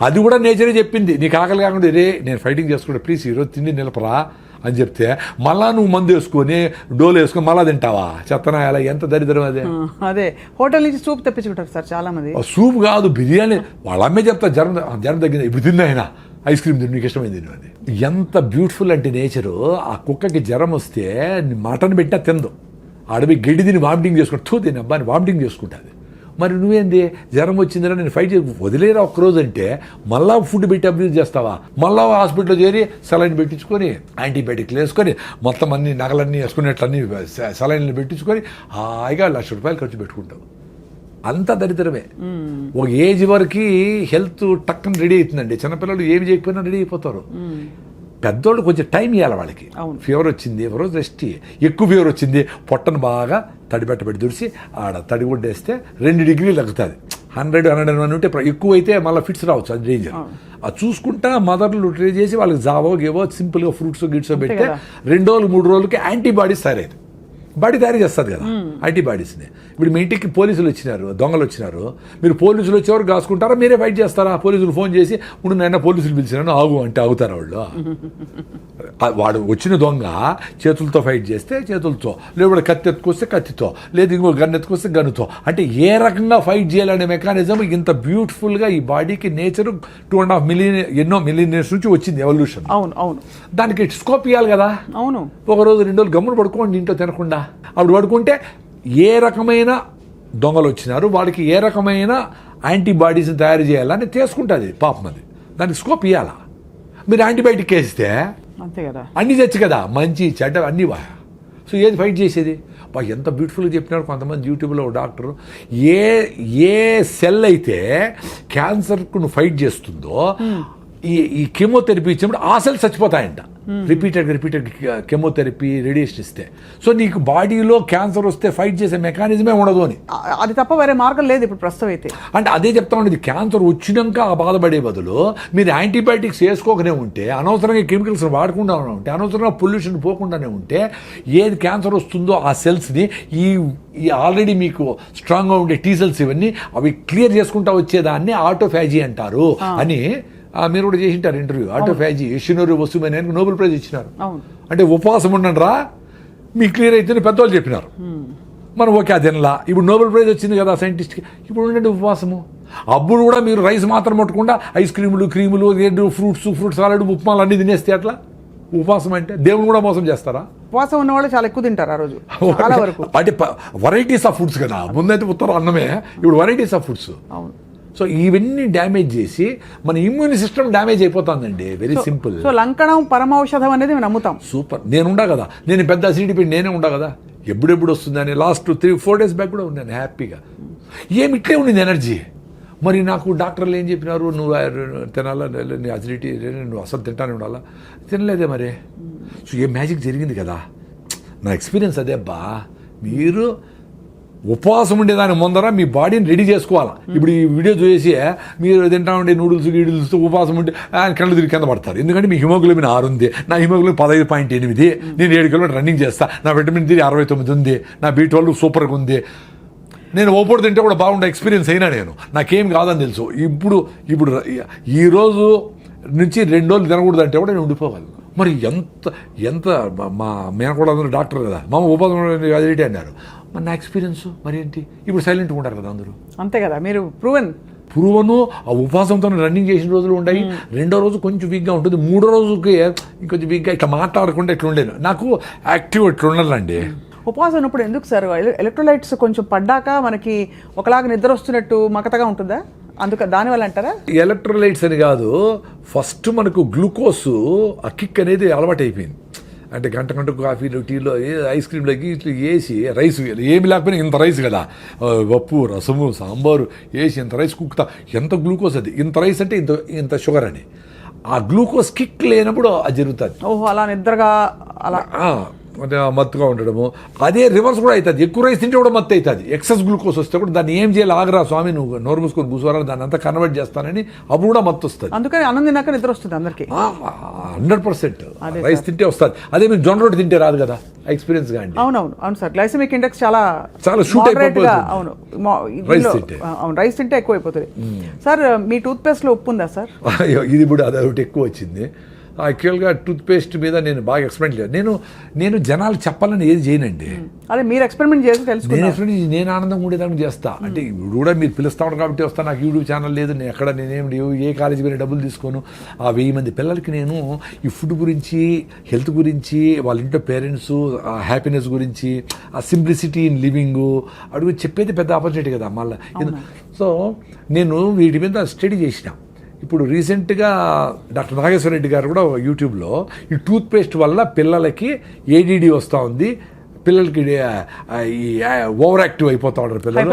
అది కూడా నేచరే చెప్పింది. నీకు ఆకలి కాకుండా రే నేను ఫైటింగ్ చేసుకుంటా ప్లీజ్ ఈరోజు తిండి నిలపరా అని చెప్తే మళ్ళా నువ్వు మందు వేసుకొని డోలు వేసుకొని మళ్ళా తింటావా? చెత్తనా ఎలా, ఎంత దరిద్రం అదే. అదే హోటల్ నుంచి సూప్ తెప్పించుకుంటారు సార్ చాలా మంది. సూప్ కాదు బిర్యానీ, వాళ్ళ అమ్మే చెప్తా జ్వరం తగ్గింది ఇప్పుడు తిన్నా ఆయన ఐస్ క్రీమ్ తిని నీకు ఇష్టమైంది తిను అని. ఎంత బ్యూటిఫుల్ అంటే నేచరు. ఆ కుక్కకి జ్వరం వస్తే మటన్ పెట్టినా తిందు, అడవి గడ్డి తిని వామిటింగ్ చేసుకుంటూ తిని అబ్బాని వామిటింగ్ చేసుకుంటుంది. మరి నువ్వేంది జ్వరం వచ్చిందిరా నేను ఫైట్ చేసి వదిలేరా ఒక్కరోజు అంటే మళ్ళా ఫుడ్ పెట్టి అబ్యూజ్ చేస్తావా? మళ్ళా హాస్పిటల్లో చేరి సెలైన్ పెట్టించుకొని యాంటీబయాటిక్లు వేసుకొని మొత్తం అన్ని నగలన్నీ వేసుకునేట్లన్నీ సెలైన్లు పెట్టించుకొని హాయిగా ₹1,00,000 ఖర్చు పెట్టుకుంటావు. అంత దరిద్రమే. ఒక ఏజ్ వరకు హెల్త్ టక్కన రెడీ అవుతుందండి. చిన్నపిల్లలు ఏమి చేయకపోయినా రెడీ అయిపోతారు. పెద్దోళ్ళు కొంచెం టైం ఇవ్వాలి వాళ్ళకి. ఫీవర్ వచ్చింది ఒకరోజు రెస్ట్, ఎక్కువ ఫీవర్ వచ్చింది పొట్టను బాగా తడిబెట్టబెట్టి దుడిసి ఆడ తడిగుడ్డేస్తే 2 డిగ్రీలు తగ్గుతుంది. 100-101 ఉంటే ఎక్కువ అయితే మళ్ళీ ఫిట్స్ రావచ్చు, అది డేంజర్. అది చూసుకుంటా మదర్లు ట్రై చేసి వాళ్ళకి జావో గేవో సింపుల్గా ఫ్రూట్స్ గిట్సో పెడితే 2 రోజులు 3 రోజులకి యాంటీబాడీస్ తయారైంది. బాడీ తయారు చేస్తుంది కదా యాంటీబాడీస్ని. ఇప్పుడు మీ ఇంటికి పోలీసులు వచ్చినారు, దొంగలు వచ్చినారు, మీరు పోలీసులు వచ్చేవారు కాసుకుంటారా, మీరే ఫైట్ చేస్తారా? పోలీసులు ఫోన్ చేసి ఇప్పుడు నైనా పోలీసులు పిలిచినాను ఆగు అంటే ఆగుతారా వాళ్ళు? వాడు వచ్చిన దొంగ చేతులతో ఫైట్ చేస్తే చేతులతో, లేదా కత్తి ఎత్తుకొస్తే కత్తితో, లేదా ఇంకో గన్ ఎత్తుకొస్తే గన్నుతో. అంటే ఏ రకంగా ఫైట్ చేయాలనే మెకానిజం ఇంత బ్యూటిఫుల్గా ఈ బాడీకి నేచర్ 2.5 మిలియన్ ఎన్నో మిలియన్ ఇయర్స్ నుంచి వచ్చింది ఎవల్యూషన్. అవును అవును, దానికి స్కోప్ ఇవ్వాలి కదా. అవును, ఒకరోజు 2 రోజులు గమ్మును పడుకోండి ఇంట్లో తినకుండా. అప్పుడు పడుకుంటే ఏ రకమైన దొంగలు వచ్చినారు వాడికి ఏ రకమైన యాంటీబాడీస్ని తయారు చేయాలని తీసుకుంటుంది పాపం. అది దానికి స్కోప్ ఇవ్వాలా? మీరు యాంటీబయాటిక్ వేస్తే అంతే కదా, అన్నీ తెచ్చు కదా, మంచి చెడ్డ అన్నీ వా. సో ఏది ఫైట్ చేసేది? ఎంత బ్యూటిఫుల్గా చెప్పినారు కొంతమంది యూట్యూబ్లో డోక్టర్. ఏ సెల్ అయితే క్యాన్సర్కు నువ్వు ఫైట్ చేస్తుందో ఈ కెమోథెరపీ ఇచ్చినప్పుడు ఆ సెల్ చచ్చిపోతాయంట. రిపీటెడ్ కెమోథెరపీ రేడియేషన్ ఇస్తే. సో నీకు బాడీలో క్యాన్సర్ వస్తే ఫైట్ చేసే మెకానిజమే ఉండదు అని. అది తప్ప వేరే మార్గం లేదు ఇప్పుడు ప్రస్తుతం అయితే. అంటే అదే చెప్తా ఉండేది, క్యాన్సర్ వచ్చినాక ఆ బాధపడే బదులు మీరు యాంటీబయాటిక్స్ వేసుకోకనే ఉంటే, అనవసరంగా కెమికల్స్ వాడకుండా ఉంటే, అనవసరంగా పొల్యూషన్ పోకుండానే ఉంటే, ఏది క్యాన్సర్ వస్తుందో ఆ సెల్స్ని ఈ ఆల్రెడీ మీకు స్ట్రాంగ్గా ఉండే టీ సెల్స్ ఇవన్నీ అవి క్లియర్ చేసుకుంటా వచ్చేదాన్ని ఆటోఫాజీ అంటారు అని మీరు కూడా చేసింటారు ఇంటర్వ్యూ. ఆటోఫాజీ యషినోరి వసుమని నోబెల్ ప్రైజ్ ఇచ్చినారు. అంటే ఉపవాసం ఉండండి రా మీకు క్లియర్ అయితే పెద్దవాళ్ళు చెప్పినారు. మనం ఓకే అది తినలా, ఇప్పుడు నోబెల్ ప్రైజ్ వచ్చింది కదా సైంటిస్ట్కి, ఇప్పుడు ఉండండి ఉపవాసము. అప్పుడు కూడా మీరు రైస్ మాత్రం పట్టకుండా ఐస్ క్రీములు ఫ్రూట్స్ సాలడ్ ఉప్మాలు అన్నీ తినేస్తే అట్లా ఉపవాసం అంటే దేవుని కూడా మోసం చేస్తారా? ఉపవాసం ఉన్న వాళ్ళు చాలా ఎక్కువ తింటారు ఆ రోజు చాలా వరకు. అంటే వెరైటీస్ ఆఫ్ ఫుడ్స్ కదా, ముందైతే ఉత్తరం అన్నమే, ఇప్పుడు వెరైటీస్ ఆఫ్ ఫుడ్స్. అవును. సో ఇవన్నీ డ్యామేజ్ చేసి మన ఇమ్యూన్ సిస్టమ్ డ్యామేజ్ అయిపోతుందండి. Very simple. సో లంకణం పరమౌషధం అనేది మేము నమ్ముతాం. సూపర్. నేను ఉండా కదా, నేను పెద్ద అసిడిటీ పెట్టి నేనే ఉండా కదా, ఎప్పుడెప్పుడు వస్తుందని లాస్ట్ 3-4 days బ్యాక్ కూడా ఉన్నాను హ్యాపీగా. ఏమి ఇట్లే ఉండింది ఎనర్జీ. మరి నాకు డాక్టర్లు ఏం చెప్పినారు, నువ్వు తినాలా, నీ అసిడిటీ నువ్వు అసలు తింటానే ఉండాలా, తినలేదే మరి. సో ఏ మ్యాజిక్ జరిగింది కదా, నా ఎక్స్పీరియన్స్ అదే అబ్బా. మీరు ఉపవాసం ఉండేదాని ముందర మీ బాడీని రెడీ చేసుకోవాలా. ఇప్పుడు ఈ వీడియో చూసి మీరు తింటా ఉండే గీడిల్స్తో ఉపవాసం ఉంటే కళ్ళు తిరిగి కింద పడతారు. ఎందుకంటే మీ హిమోగ్లోబిన్ 6 ఉంది, నా హిమోగ్లోబిన్ 15.8, నేను 7 కిలోమీటర్ రన్నింగ్ చేస్తా, నా విటమిన్ D 69 ఉంది, నా B12 సూపర్గా ఉంది, నేను ఓపోడు తింటే కూడా బాగుండే ఎక్స్పీరియన్స్ అయినా నేను, నాకేం కాదని తెలుసు. ఇప్పుడు ఈరోజు నుంచి 2 రోజులు తినకూడదు అంటే కూడా నేను ఉండిపోగలను. మరి ఎంత మా మేనకోడ అందరూ డాక్టర్ కదా, మా ఉపవాసం అదిటి అన్నారు. మరి నా ఎక్స్పీరియన్స్ మరి ఏంటి, ఇప్పుడు సైలెంట్గా ఉంటారు కదా అందరూ. అంతే కదా, మీరు ప్రూవను ఆ ఉపవాసంతో రన్నింగ్ చేసిన రోజులు ఉన్నాయి. 2వ రోజు కొంచెం వీక్గా ఉంటుంది, 3వ రోజుకి ఇంకొంచెం వీక్గా ఇట్లా మాట్లాడకుండా ఇట్లా ఉండేది. నాకు యాక్టివ్ ఇట్లా ఉండాలండి. ఉపవాసం ఉన్నప్పుడు ఎందుకు సార్ ఎలక్ట్రోలైట్స్ కొంచెం పడ్డాక మనకి ఒకలాగా నిద్ర వస్తున్నట్టు మకతగా ఉంటుందా? దానివల్ల అంటారా? ఎలక్ట్రోలైట్స్ అని కాదు, ఫస్ట్ మనకు గ్లూకోజ్ ఆ కిక్ అనేది అలవాటు అయిపోయింది. అంటే గంటకు కాఫీలో టీలో ఐస్ క్రీమ్లోకి ఇట్లా వేసి రైస్ ఏమి లేకపోయినా ఇంత రైస్ కదా, పప్పు రసము సాంబారు వేసి ఇంత రైస్ కుక్తా, ఎంత గ్లూకోజ్ అది, ఇంత రైస్ అంటే ఇంత షుగర్ అని. ఆ గ్లూకోజ్ కిక్ లేనప్పుడు అది జరుగుతుంది. ఓహో, అలా నిద్రగా అలా మత్తుగా ఉండడము. అదే రివర్స్ కూడా అవుతుంది, ఎక్కువ రైస్ తింటే కూడా మత్తు అవుతుంది. ఎక్సెస్ గ్లూకోజ్ వస్తే కూడా దాన్ని ఏం చేయాలి, ఆగరా స్వామి నువ్వు నోరు మూసుకొని కూర్చోరా, దాన్ని అంతా కన్వర్ట్ చేస్తానని అప్పుడు కూడా మత్తు వస్తుంది. అందుకని అన్నం తిన్నాక నిద్ర వస్తుంది అందరికి. 100% రైస్ తింటే వస్తుంది. అదే మీరు జొన్న రొట్టె తింటే రాదు కదా, ఎక్స్పీరియన్స్ గా అండి. అవును సార్, గ్లైసెమిక్ ఇండెక్స్ చాలా షూట్ అయిపోతుంది. అవును, రైస్ తింటే ఎక్కువ అయిపోతుంది. సార్ మీ టూత్ పేస్ట్ లో ఉప్పు ఉందా సార్? ఇది ఇప్పుడు అదొకటి ఎక్కువ వచ్చింది. యాక్చువల్గా టూత్ పేస్ట్ మీద నేను బాగా ఎక్స్పెరిమెంట్ లేదు. నేను జనాలు చెప్పాలని ఏది చేయనండి. అదే మీరు ఎక్స్పెరిమెంట్ చేసి తెలుసుకున్నారు. నేను ఆనందం ఉండేదానికి చేస్తా. అంటే ఇప్పుడు కూడా మీరు పిలుస్తా ఉంటారు కాబట్టి వస్తా. నాకు యూట్యూబ్ ఛానల్ లేదు, నేను ఎక్కడ నేనేం ఏ కాలేజీ పోయినా డబ్బులు తీసుకోను. ఆ 1000 మంది పిల్లలకి నేను ఈ ఫుడ్ గురించి, హెల్త్ గురించి, వాళ్ళ ఇంట్లో పేరెంట్స్ ఆ హ్యాపీనెస్ గురించి, ఆ సింప్లిసిటీ ఇన్ లివింగ్ అడుగు చెప్పేది పెద్ద ఆపర్చునిటీ కదా మళ్ళీ. సో నేను వీటి మీద స్టడీ చేసిన. ఇప్పుడు రీసెంట్గా డాక్టర్ నాగేశ్వర రెడ్డి గారు కూడా యూట్యూబ్లో ఈ టూత్ పేస్ట్ వల్ల పిల్లలకి ADD వస్తూ ఉంది, పిల్లలకి ఈ ఓవర్ యాక్టివ్ అయిపోతూ ఉంటారు పిల్లలు,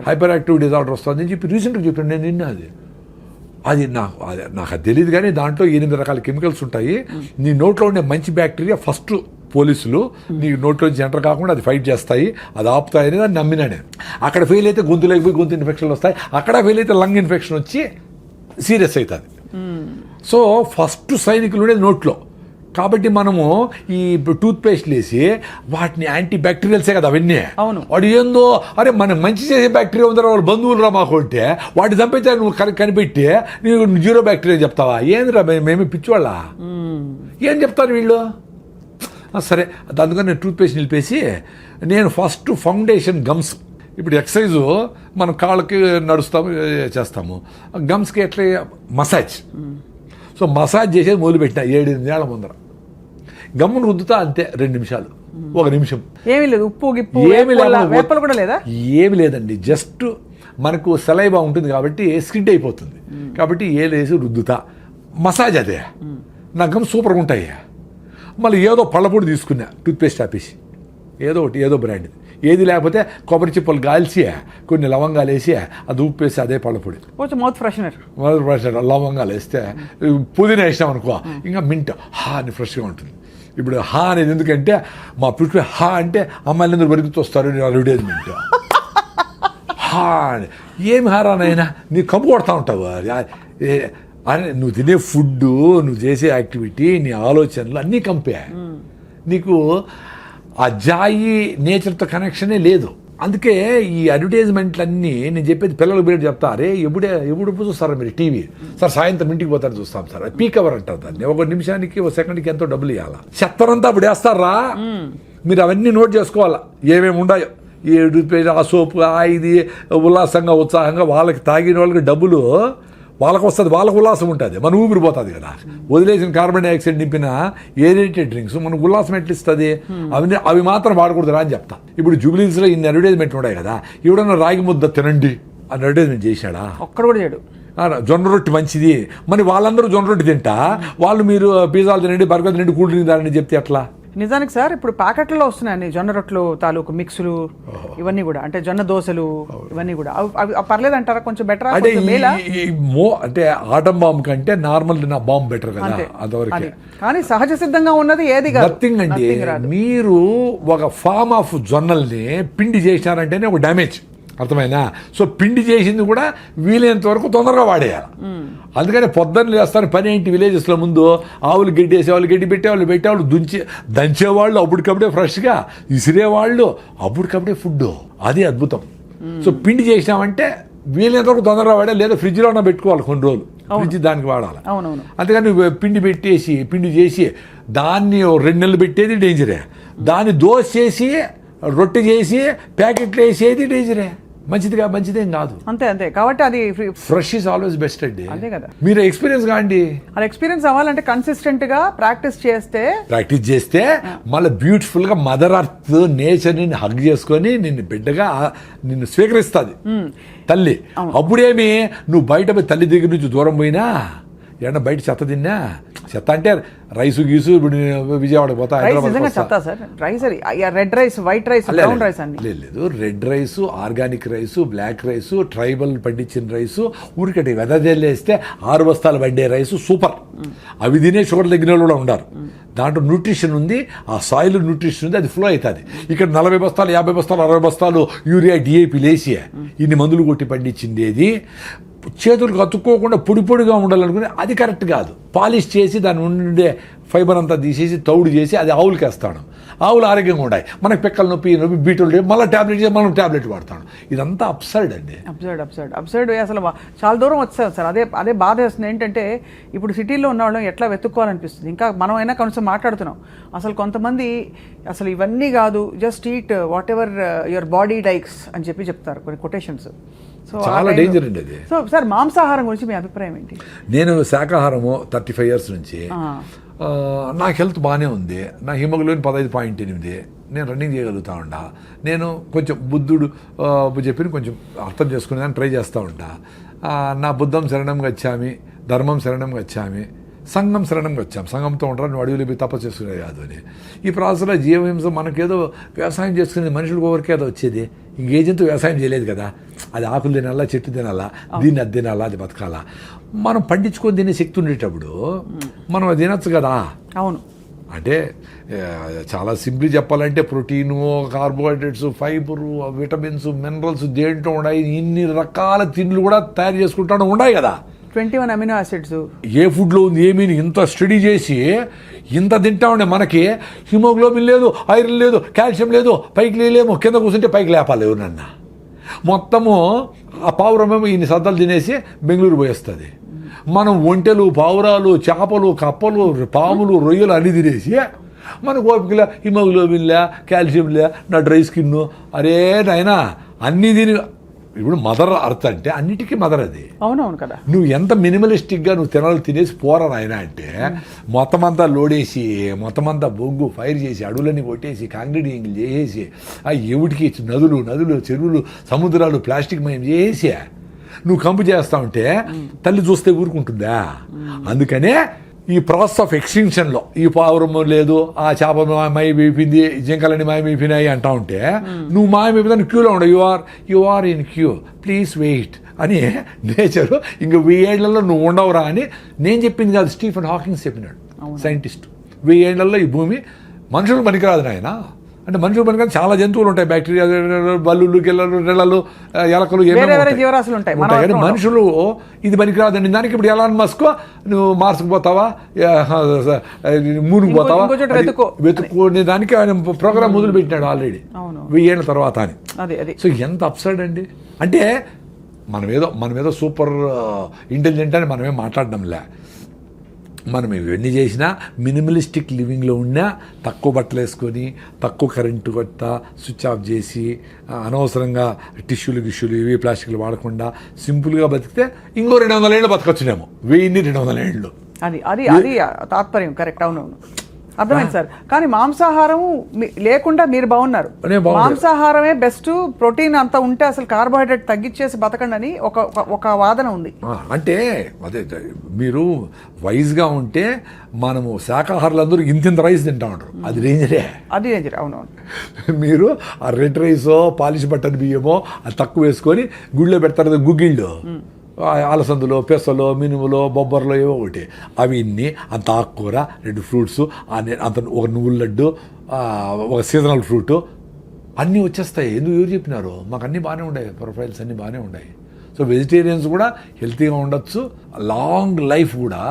హైపర్ యాక్టివ్ డిజార్డర్ వస్తుంది అని చెప్పి రీసెంట్గా చెప్పాను. నేను నిన్న అది నాకు అది తెలియదు, కానీ దాంట్లో 8 రకాల కెమికల్స్ ఉంటాయి. నీ నోట్లో ఉండే మంచి బ్యాక్టీరియా ఫస్ట్ పోలీసులు నీ నోట్లో ఎంటర్ కాకుండా అది ఫైట్ చేస్తాయి, అది ఆపుతాయని దాన్ని నమ్మినా నేను. అక్కడ ఫెయిల్ అయితే గొంతులోకి పోయి గొంతు ఇన్ఫెక్షన్లు వస్తాయి, అక్కడ ఫెయిల్ అయితే లంగ్ ఇన్ఫెక్షన్ వచ్చి సీరియస్ అవుతుంది. సో ఫస్ట్ సైనికులు నోట్లో. కాబట్టి మనము ఈ టూత్ పేస్ట్లు వేసి వాటిని యాంటీ బ్యాక్టీరియల్సే కదా అవన్నీ. వాడు ఏందో అరే మనకు మంచి చేసే బ్యాక్టీరియా ఉందా, వాళ్ళు బంధువులు రా మాకు ఉంటే వాటి చంపైతే నువ్వు కనిపెట్టి నీకు 0 బ్యాక్టీరియా చెప్తావా? ఏందిరా మేమే పిచ్చివాళ్ళ, ఏం చెప్తారు వీళ్ళు? సరే, అందుకని నేను టూత్ పేస్ట్ నిలిపేసి నేను ఫస్ట్ ఫౌండేషన్ గమ్స్. ఇప్పుడు ఎక్సర్సైజు మనం కాళ్ళకి నడుస్తాము చేస్తాము, గమ్స్కి ఎట్లా మసాజ్. సో మసాజ్ చేసేది మొదలుపెట్టిన 7-8 ఏళ్ల ముందర. గమ్మును రుద్దుతా అంతే 2 నిమిషాలు, 1 నిమిషం. ఏమీ లేదు, ఉప్పు కూడా లేదా? ఏమి లేదండి, జస్ట్ మనకు సలైవా ఉంటుంది కాబట్టి స్కిడ్ అయిపోతుంది. కాబట్టి ఏలేసి రుద్దుతా, మసాజ్ అదే. నా గమ్ సూపర్గా ఉంటాయి. మళ్ళీ ఏదో పళ్ళపొడి తీసుకున్నా, టూత్పేస్ట్ ఆపేసి ఏదో బ్రాండ్, ఏది లేకపోతే కొబ్బరి చిప్పలు కాల్చి కొన్ని లవంగాలు వేసి అది ఉప్పేసి అదే పళ్ళపొడి, కొంచెం మౌత్ ఫ్రెషనర్, లవంగాలు వేస్తే పుదీనా వేసినాం అనుకో ఇంకా మింట్ అని ఫ్రెష్గా ఉంటుంది. ఇప్పుడు అనేది ఎందుకంటే మా పుట్టి అంటే అమ్మాయిలు అందరూ బరుగుతూ వస్తారు అడ్వర్టైజ్మెంట్. అని ఏమి హారానైనా నీకు కంపు కొడతా ఉంటావు. అని నువ్వు తినే ఫుడ్, నువ్వు చేసే యాక్టివిటీ, నీ ఆలోచనలు అన్నీ కంపే. నీకు ఆ జాయి నేచర్తో కనెక్షనే లేదు. అందుకే ఈ అడ్వర్టైజ్మెంట్లన్నీ నేను చెప్పేది పిల్లలకు బిడ్డ చెప్తారే, ఎప్పుడు చూస్తారా మీరు టీవీ? సార్ సాయంత్రం ఇంటికి పోతారు చూస్తాం సార్, పీక్ అవర్ అంటారు దాన్ని. 1 నిమిషానికి 1 సెకండ్కి ఎంతో డబ్బులు ఇవ్వాలా. చెత్తనంతా అప్పుడు వేస్తారా, మీరు అవన్నీ నోట్ చేసుకోవాలా ఏమేమి ఉన్నాయో. ఈ ఆ సోపు, ఇది ఉల్లాసంగా ఉత్సాహంగా వాళ్ళకి తాగిన వాళ్ళకి డబ్బులు వాళ్ళకు వస్తుంది, వాళ్ళకు ఉల్లాసం ఉంటుంది, మన ఊపిరి పోతుంది కదా. వదిలేసిన కార్బన్ డైఆక్సైడ్ నింపిన ఏరేటెడ్ డ్రింక్స్ మనకు ఉల్లాసం ఎట్లా ఇస్తుంది? అవి మాత్రం వాడకూడదురా అని చెప్తా. ఇప్పుడు జూబ్లీస్లో ఇన్ని అడ్వర్టైజ్మెంట్ ఉన్నాయి కదా, ఎవడన్నా రాగి ముద్ద తినండి అని అడ్వర్టైజ్మెంట్ చేశాడా? ఒక్కడు కూడా చేయడు. జొన్న రొట్టె మంచిది, మరి వాళ్ళందరూ జొన్న రొట్టె తింటా, వాళ్ళు మీరు పిజ్జాలు తినండి, బర్గర్ తినండి, కూల్ డ్రింక్ తాగండి చెప్తే ఎట్లా? నిజానికి సార్ ఇప్పుడు ప్యాకెట్లలో వస్తున్నాయండి జొన్న రొట్టెలు తాలూకు మిక్సులు, ఇవన్నీ కూడా, అంటే జొన్న దోశలు, ఇవన్నీ కూడా. అవి పర్లేదు అంటారా? కొంచెం బెటర్ అంటే ఆటం బాంబ్ కంటే నార్మల్ బాంబ్ బెటర్ కదా అంతవరకు. కానీ సహజ సిద్ధంగా ఉన్నది ఏది నథింగ్ అండి. మీరు ఒక ఫామ్ ఆఫ్ జొన్నల్ని పిండి చేసినారంటేనే ఒక డ్యామేజ్, అర్థమైనా? సో పిండి చేసింది కూడా వీలైనంత వరకు తొందరగా వాడేయాలి. అందుకని పొద్దున్న లేస్తాను పని ఏంటి, విలేజెస్లో ముందు ఆవులు గడ్డి వేసేవాళ్ళు, గడ్డి పెట్టేవాళ్ళు దంచేవాళ్ళు అప్పటికప్పుడే ఫ్రెష్గా, ఇసిరేవాళ్ళు అప్పటికప్పుడే ఫుడ్. అది అద్భుతం. సో పిండి చేసినామంటే వీలైనంత వరకు తొందరగా వాడాలి, లేదా ఫ్రిడ్జ్లో ఉన్న పెట్టుకోవాలి కొన్ని రోజులు, ఫ్రిడ్జ్ దానికి వాడాలి. అందుకని పిండి చేసి దాన్ని 2 నెలలు పెట్టేది డేంజరే. దాన్ని దోశ చేసి రొట్టె చేసి ప్యాకెట్లు వేసేది డేంజరే, మంచిదేం కాదు. అంతే. కాబట్టి అది ఫ్రెష్ ఈజ్ ఆల్వేస్ బెస్ట్ అండి. అంతే కదా. మీరు ఎక్స్పీరియన్స్ కాండి. అది ఎక్స్పీరియన్స్ అవ్వాలంటే కన్సిస్టెంట్ గా ప్రాక్టీస్ చేస్తే మళ్ళీ బ్యూటిఫుల్ గా మదర్ అర్త్ నేచర్ ని హగ్ చేసుకొని నిన్ను బిడ్డగా నిన్ను స్వీకరిస్తుంది తల్లి. అప్పుడేమి నువ్వు బయట తల్లి దగ్గర నుంచి దూరం పోయినా, ఏమన్నా బయట చెత్త తిన్నా, చెత్త అంటే రైసు గీసు, ఇప్పుడు విజయవాడ పోతా, red rice, white rice, brown rice అండి. లేదు, red rice, organic rice, black rice, tribal పండించిన రైసు, ఊరికటి వెదజల్లేస్తే 6 బస్తాలు పడ్డే రైసు సూపర్. అవి తినే షుగర్ తగ్గిన వాళ్ళు కూడా ఉన్నారు. దాంట్లో న్యూట్రిషన్ ఉంది, ఆ సాయిల్ న్యూట్రిషన్ ఉంది, అది ఫ్లో అవుతుంది. ఇక్కడ 40 బస్తాలు 50 బస్తాలు 60 బస్తాలు యూరియా డిఏపి లేసి ఇన్ని మందులు కొట్టి పండించిండేది చేతులకు అతుక్కోకుండా పొడి పొడిగా ఉండాలనుకుని అది కరెక్ట్ కాదు. పాలిష్ చేసి దాని ఉండే ఫైబర్ అంతా తీసేసి తౌడు చేసి అది ఆవులకి వేస్తాడు. ఆవులు ఆరోగ్యంగా ఉన్నాయి, మనకి పిక్కల నొప్పి బీటలు మళ్ళీ ట్యాబ్లెట్ చేసి మనం ట్యాబ్లెట్ వాడతాడు. ఇదంతా అప్సైడ్ అండి. అప్సైడ్ అసలు చాలా దూరం వచ్చాం సార్. అదే బాధ వేస్తుంది. ఏంటంటే ఇప్పుడు సిటీలో ఉన్న వాళ్ళం ఎట్లా వెతుక్కోవాలనిపిస్తుంది. ఇంకా మనమైనా కొంచెం మాట్లాడుతున్నాం. అసలు కొంతమంది అసలు ఇవన్నీ కాదు, just eat what ever your body likes అని చెప్తారు కొన్ని కొటేషన్స్. సో చాలా డేంజర్ అండి అది. సో సార్ మాంసాహారం గురించి మీ అభిప్రాయం ఏంటి? నేను శాకాహారము 35 years నుంచి నాకు హెల్త్ బాగానే ఉంది. నా హిమోగ్లోబిన్ 15.8, నేను రన్నింగ్ చేయగలుగుతా ఉంటా. నేను కొంచెం బుద్ధుడు చెప్పిన కొంచెం అర్థం చేసుకునేదాన్ని ట్రై చేస్తూ ఉంటా. నా బుద్ధం శరణం గచ్చామి, ధర్మం శరణం గచ్చామి, సంఘం శరణం వచ్చాం. సంఘంతో ఉంటారు, నువ్వు అడవిలో పోయి తపస్సు చేసుకునేది కాదు అని. ఈ ప్రాసెస్లో జీవహింస మనకేదో వ్యవసాయం చేసుకునేది మనుషులకు ఎవరికే అది వచ్చేది. ఇంకేజంతో వ్యవసాయం చేయలేదు కదా, అది ఆకులు తినాలా, చెట్టు తినాలా, దీన్ని అది తినాలా, అది బతకాలా. మనం పండించుకొని తినే శక్తి ఉండేటప్పుడు మనం అది తినచ్చు కదా. అవును. అంటే చాలా సింపుల్ చెప్పాలంటే protein, carbohydrates, fibre, vitamins, minerals దేంట్లో ఉన్నాయి, ఇన్ని రకాల తిండ్లు కూడా తయారు చేసుకుంటూ ఉన్నాయి కదా. 21 అమినో యాసిడ్స్ ఏ ఫుడ్లో ఉంది ఏమీ ఇంత స్టడీ చేసి ఇంత తింటా ఉండే మనకి హిమోగ్లోబిన్ లేదు, ఐరన్ లేదు, కాల్షియం లేదు, పైకి లేలేమో, కింద కూర్చుంటే పైకి లేపాలి ఎవరన్నా. మొత్తము ఆ పావురమేమో ఇన్ని సద్దలు తినేసి బెంగళూరు పోయేస్తుంది. మనం ఒంటెలు, పావురాలు, చేపలు, కప్పలు, పాములు, రొయ్యలు అన్ని తినేసి మనకు ఓపికలే, హిమోగ్లోబిన్లే, కాల్షియంలే, నా డ్రై స్కిన్, అరే నాయనా అన్నీ తిని. ఇప్పుడు మదర్ అర్త్ అంటే అన్నిటికీ మదర్ అది. అవునవును కదా. నువ్వు ఎంత మినిమలిస్టిక్గా నువ్వు తినాలి తినేసి పోరా నాయన అంటే మొత్తం అంతా లోడేసి మొత్తం అంతా బొగ్గు ఫైర్ చేసి అడవులన్నీ కొట్టేసి కాంక్రీటింగ్లు చేసేసి ఆ ఎవడికి నదులు చెరువులు సముద్రాలు ప్లాస్టిక్ మయం చేసి నువ్వు కంపు చేస్తా ఉంటే తల్లి చూస్తే ఊరుకుంటుందా? అందుకనే ఈ ప్రాసెస్ ఆఫ్ ఎక్స్టింక్షన్లో ఈ పావురము లేదు, ఆ చేప మాయమైపోయింది, జింకలన్నీ మాయమైపోయినాయి అంటా ఉంటే నువ్వు మాయమైపోయినా క్యూలో ఉండవు. You are in queue, please wait అని నేచరు ఇంక 1000 ఏళ్లలో నువ్వు ఉండవురా అని నేను చెప్పింది కాదు, స్టీఫెన్ హాకింగ్స్ చెప్పినాడు, సైంటిస్ట్. 1000 ఏళ్లలో ఈ భూమి మనుషులు పనికిరాదు నాయన. అంటే మనుషులు పనికిరాదు, చాలా జంతువులు ఉంటాయి, బ్యాక్టీరియా, బల్లులు, గిల్లలు, రెళ్ళలు, ఎలకలు, జీవరాశులు ఉంటాయి. కానీ మనుషులు ఇది పనికిరాదండి. దానికి ఇప్పుడు ఎలాన్ మస్క్ నువ్వు మార్స్కి పోతావా, మూన్కి పోతావా, వెతుక్కునే దానికి ఆయన ప్రోగ్రామ్ మొదలు పెట్టినాడు ఆల్రెడీ 1000 ఏళ్ళ తర్వాత అని. సో ఎంత అప్సైడ్ అండి. అంటే మనమేదో సూపర్ ఇంటెలిజెంట్ అని మనమేం మాట్లాడడంలే. మనం ఇవన్నీ చేసినా మినిమలిస్టిక్ లివింగ్లో ఉన్నా తక్కువ బట్టలు వేసుకొని, తక్కువ కరెంటు కొత్త స్విచ్ ఆఫ్ చేసి, అనవసరంగా టిష్యూలు ఇవి ప్లాస్టిక్లు వాడకుండా సింపుల్గా బతికితే ఇంకో 200 ఏళ్ళు బతకొచ్చునేమో. 200 ఏళ్ళు. అది తాత్పర్యం. కరెక్ట్. అవునవును, అర్థమైంది సార్. కానీ మాంసాహారం లేకుండా మీరు బాగున్నారు. మాంసాహారమే బెస్ట్, ప్రోటీన్ అంతా ఉంటే అసలు కార్బోహైడ్రేట్ తగ్గించేసి బతకండి అని ఒక వాదన ఉంది. అంటే అదే మీరు వైజ్గా ఉంటే మనము శాకాహారులందరూ ఇంత రైస్ తింటా ఉంటారు, అది డేంజరే. అవునవును. మీరు ఆ రెడ్ రైసో పాలిష్ బట్టన్ బియ్యమో అది తక్కువ వేసుకొని గుళ్ళో పెడతారు గుగ్గిళ్ళు, అలసందులో, పెసలో, మినుములో, బొబ్బర్లో ఏవో ఒకటి, అవి ఇన్ని అంత ఆకుకూర, 2 ఫ్రూట్స్, అంత ఒక నువ్వుల లడ్డు, ఒక సీజనల్ ఫ్రూట్ అన్నీ వచ్చేస్తాయి. ఎందుకు ఎవరు చెప్పినారు? మాకు అన్నీ బాగానే ఉన్నాయి, ప్రొఫైల్స్ అన్నీ బాగానే ఉన్నాయి. సో వెజిటేరియన్స్ కూడా హెల్తీగా ఉండొచ్చు, లాంగ్ లైఫ్ కూడా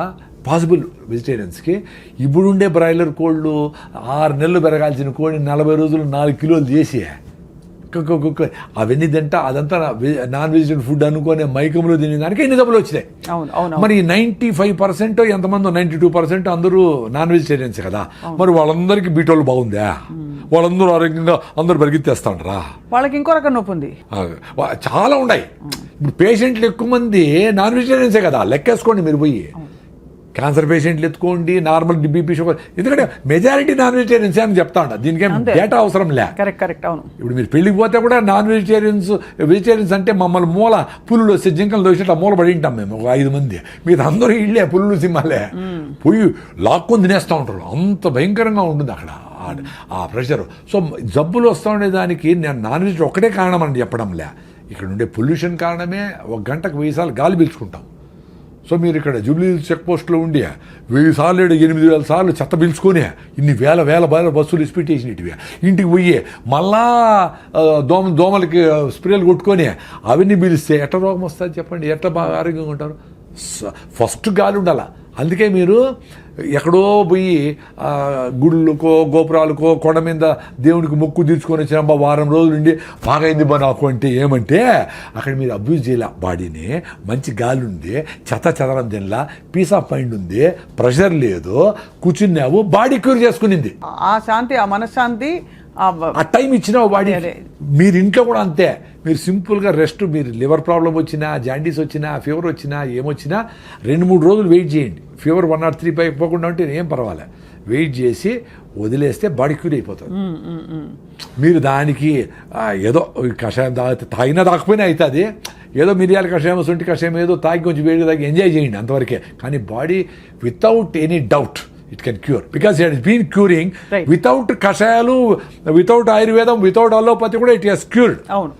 పాసిబుల్ వెజిటేరియన్స్కి. ఇప్పుడుండే బ్రాయిలర్ కోళ్ళు 6 నెలలు పెరగాల్సిన కోడి 40 రోజులు 4 కిలోలు చేసి అవన్నీ తింటా అదంతా నాన్ వెజిటేరియన్ ఫుడ్ అనుకునే మైకంలో తినేదానికి ఎన్ని డబ్బులు వచ్చినాయి. మరి 95% ఎంతమంది 92% అందరూ నాన్ వెజిటేరియన్స్ కదా. మరి వాళ్ళందరికీ బీటోళ్ళు బాగుందా? వాళ్ళందరూ ఆరోగ్యంగా అందరూ పరిగెత్తేస్తా ఉంటారా? వాళ్ళకి ఇంకో రకం నొప్పి ఉంది, చాలా ఉన్నాయి. ఇప్పుడు పేషెంట్లు ఎక్కువ మంది నాన్ వెజిటేరియన్సే కదా, లెక్కేసుకోండి మీరు పోయి. క్యాన్సర్ పేషెంట్లు ఎత్తుకోండి, నార్మల్ బీపీ, షుగర్, ఎందుకంటే మెజారిటీ నాన్ వెజిటేరియన్స్ అని చెప్తా ఉంటా. దీనికేం డేటా అవసరం లే. కరెక్ట్. అవును. ఇప్పుడు మీరు పెళ్ళికి పోతే కూడా నాన్ వెజిటేరియన్స్ అంటే మమ్మల్ని మూల పులులు వస్తే జింకలు దోసినట్టు మూల పడి ఉంటాం మేము, ఒక 5 మంది. మీరు అందరూ ఇళ్ళే పులులు సింహాలే పోయి లాక్కొని తినేస్తూ ఉంటారు. అంత భయంకరంగా ఉంటుంది అక్కడ ఆ ప్రెషర్. సో జబ్బులు వస్తూ ఉండేదానికి నేను నాన్ వెజ్ ఒక్కటే కారణం అని చెప్పడంలే. ఇక్కడ ఉండే పొల్యూషన్ కారణమే 1 గంటకు 1000 సార్లు గాలి పీల్చుకుంటాం. సో మీరు ఇక్కడ జూబ్లీ చెక్ పోస్ట్లో ఉండి 1000 సార్లు 8000 సార్లు చెత్త పిలుచుకొని ఇన్ని వేల బస్సులు ఇసిపెట్టేసినవి ఇంటికి పోయి మళ్ళా దోమలకి స్ప్రేలు కొట్టుకొని అవన్నీ పిలిస్తే ఎట్ట రోగం వస్తుంది చెప్పండి, ఎట్ట బాగా ఆరోగ్యంగా ఉంటారు? ఫస్ట్ గాలి ఉండాల. అందుకే మీరు ఎక్కడో పోయి గుళ్ళకో గోపురాలకో కొండ మీద దేవునికి మొక్కు తీర్చుకొని వచ్చిన వారం రోజులు ఉండి బాగైంది బా నాకు అంటే ఏమంటే అక్కడ మీరు అబ్యూజ్ చేయాల బాడీని. మంచి గాలి ఉంది, చెదరం తినలా, పీస్ ఆఫ్ మైండ్ ఉంది, ప్రెషర్ లేదు, కూర్చున్నావు, బాడీ క్యూర్ చేసుకునింది. ఆ శాంతి, ఆ మనశ్శాంతి, ఆ టైం ఇచ్చినావు బాడీ. మీరు ఇంట్లో కూడా అంతే. మీరు సింపుల్గా రెస్ట్, మీరు లివర్ ప్రాబ్లం వచ్చినా, జాండీస్ వచ్చినా, ఫీవర్ వచ్చినా, ఏమొచ్చినా 2-3 రోజులు వెయిట్ చేయండి. ఫీవర్ 103 పై పోకుండా ఉంటే ఏం పర్వాలే, వెయిట్ చేసి వదిలేస్తే బాడీ క్యూర్ అయిపోతుంది. మీరు దానికి ఏదో కషాయం తాగినా తాకపోయినా అవుతుంది, ఏదో మిరియాల కషాయం, సొంటి కషాయం ఏదో తాగి కొంచెం వేడి తాగి ఎంజాయ్ చేయండి అంతవరకే. కానీ body without any doubt it can cure, because it has been curing. Without కషాయాలు, వితౌట్ ఆయుర్వేదం, వితౌట్ అలోపతి కూడా ఇట్ హెస్ క్యూర్డ్. అవును.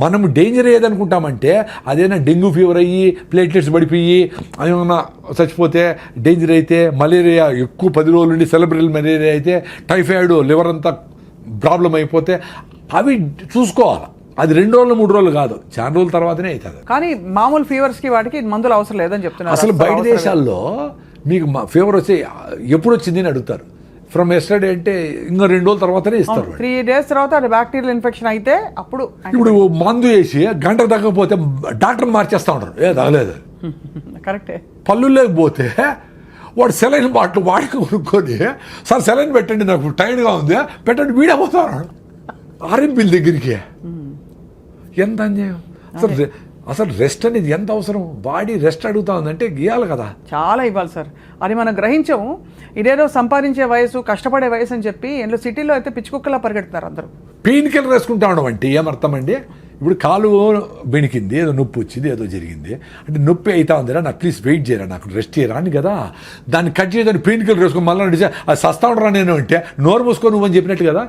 మనం డేంజర్ ఏదనుకుంటామంటే అదేనా డెంగ్యూ ఫీవర్ అయ్యి ప్లేట్లెట్స్ పడిపోయి ఏమన్నా చచ్చిపోతే డేంజర్ అయితే, మలేరియా ఎక్కువ 10 రోజుల నుండి సెలబ్రల్ మలేరియా అయితే, టైఫాయిడ్, లివర్ అంతా ప్రాబ్లం అయిపోతే అవి చూసుకోవాలి. అది 2 రోజులు 3 రోజులు కాదు, చాలా రోజుల తర్వాతనే అవుతుంది. కానీ మామూలు ఫీవర్స్కి వాటికి మందులు అవసరం లేదని చెప్తున్నారు. అసలు బయట దేశాల్లో మీకు ఫీవర్ వచ్చి ఎప్పుడు వచ్చింది అని అడుగుతారు. ఫ్రమ్ ఎస్టర్డే అంటే ఇంకా 2 రోజుల తర్వాతనే ఇస్తారు. 3 days తర్వాత అది బ్యాక్టీరియల్ ఇన్ఫెక్షన్ అయితే అప్పుడు. ఇప్పుడు మందు వేసి గంట తగ్గకపోతే డాక్టర్ మార్చేస్తూ ఉంటారు, ఏ తగలేదు. కరెక్టే. పళ్ళు లేకపోతే వాడు సెలైన్ బాటిల్ వాడికి కొనుక్కొని, సార్ సెలైన్ పెట్టండి నాకు టైర్డ్గా ఉంది పెట్టండి, వీడపోతాడు ఆర్ఎంపీల దగ్గరికి. ఎంత అన్యాయం అసలు రెస్ట్ అనేది ఎంత అవసరం? బాడీ రెస్ట్ అడుగుతా ఉందంటే గీయాలి కదా, చాలా ఇవ్వాలి సార్. అది మనం గ్రహించము. ఇదేదో సంపాదించే వయసు, కష్టపడే వయసు అని చెప్పి ఇంట్లో సిటీలో అయితే పిచ్చుకుక్కలా పరిగెడుతున్నారు అందరూ. పెయిన్ కిల్లర్ వేసుకుంటా ఉండడం అంటే ఏమర్థం అండి? ఇప్పుడు కాలు బెణికింది, ఏదో నొప్పి వచ్చింది, ఏదో జరిగింది అంటే నొప్పి అవుతా ఉందిరా, నాకు ప్లీజ్ వెయిట్ చేయరా, నాకు రెస్ట్ చేయరా అని కదా. దాన్ని కట్ చేయదని పెయిన్ కిల్లర్ వేసుకొని మళ్ళీ నడిచా అది సస్తా ఉండరా నేను అంటే నోరు మూసుకో నువ్వు అని చెప్పినట్టు కదా.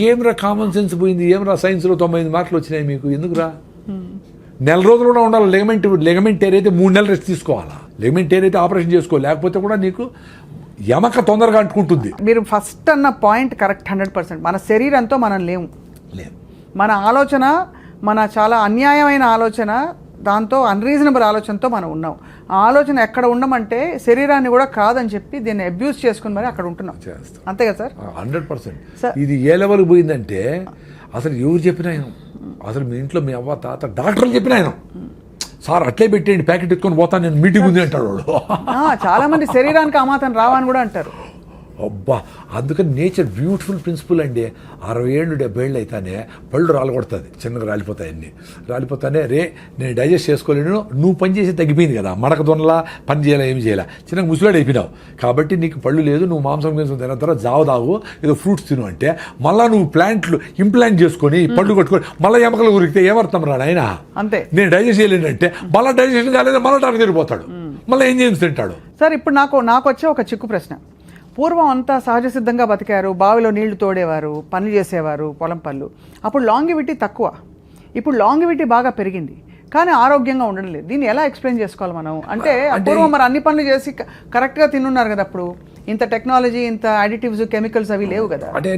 ఏమ్రా కామన్ సెన్స్ పోయింది, ఏమ్రా సైన్స్లో 98 మార్కులు వచ్చినాయి మీకు, ఎందుకురా? నెల రోజులు కూడా ఉండాలి. లెగమెంట్ టేర్ అయితే 3 నెలలు రెస్ట్ తీసుకోవాలా. లెగమెంట్ టేర్ అయితే ఆపరేషన్ చేసుకో, లేకపోతే కూడా నీకు యమక తొందరగా అంటుకుంటుంది. మీరు ఫస్ట్ అన్న పాయింట్ కరెక్ట్ 100%. మన శరీరంతో మనం లేము. మన ఆలోచన, మన చాలా అన్యాయమైన ఆలోచన, దాంతో అన్రీజనబుల్ ఆలోచనతో మనం ఉన్నాం. ఆ ఆలోచన ఎక్కడ ఉండమంటే శరీరాన్ని కూడా కాదని చెప్పి దీన్ని అబ్యూస్ చేసుకుని మరి అక్కడ ఉంటున్నాం. అంతే కదా సార్? 100%. ఇది ఏ లెవెల్కి పోయిందంటే అసలు ఎవరు చెప్పినా అసలు మీ ఇంట్లో మీ అవ్వ తాత డాక్టర్లు చెప్పిన ఆయన సార్ అట్లే పెట్టేయండి ప్యాకెట్ ఎత్తుకొని పోతాను నేను మీటింగ్ ఉంది అంటాడు వాడు. చాలా మంది శరీరానికి అమాతం రావని కూడా అంటారు. అబ్బా, అందుకని నేచర్ బ్యూటిఫుల్ ప్రిన్సిపల్ అండి. 60 ఏళ్ళు 70 ఏళ్ళు అయితేనే పళ్ళు రాలగొడుతుంది, చిన్నగా రాలిపోతాయి, అన్నీ రాలిపోతానే. రే నేను డైజెస్ట్ చేసుకోలేను, నువ్వు పని చేసి తగ్గిపోయింది కదా, మడక దొనలా పని చేయాలా ఏమి చేయాలా, చిన్నగా ముసలాడు అయిపోయినావు కాబట్టి నీకు పళ్ళు లేదు, నువ్వు మాంసం తిన తర్వాత జావ తాగు, ఏదో ఫ్రూట్స్ తిను అంటే మళ్ళీ నువ్వు ప్లాంట్లు ఇంప్లాంట్ చేసుకొని పళ్ళు కొట్టుకొని మళ్ళీ ఎమకలు ఉరికితే ఏమర్థం రా ఆయన. అంతే. నేను డైజెస్ట్ చేయలేనంటే మళ్ళీ డైజెషన్ కాలేదు, మళ్ళీ టానికి తిరిగిపోతాడు, మళ్ళీ ఏం చేసి తింటాడు. సార్ ఇప్పుడు నాకు వచ్చే ఒక చిక్కు ప్రశ్న. పూర్వం అంతా సహజ సిద్ధంగా బతికారు, బావిలో నీళ్లు తోడేవారు, పనులు చేసేవారు, పొలం పనులు. అప్పుడు లాంగివిటీ తక్కువ, ఇప్పుడు లాంగివిటీ బాగా పెరిగింది, కానీ ఆరోగ్యంగా ఉండడం లేదు. దీన్ని ఎలా ఎక్స్ప్లెయిన్ చేసుకోవాలి మనం? అంటే పూర్వం మరి అన్ని పనులు చేసి కరెక్ట్గా తిన్నున్నారు కదా, అప్పుడు ఇంత టెక్నాలజీ, ఇంత అడిటివ్స్, కెమికల్స్ అవి లేవు కదా. అంటే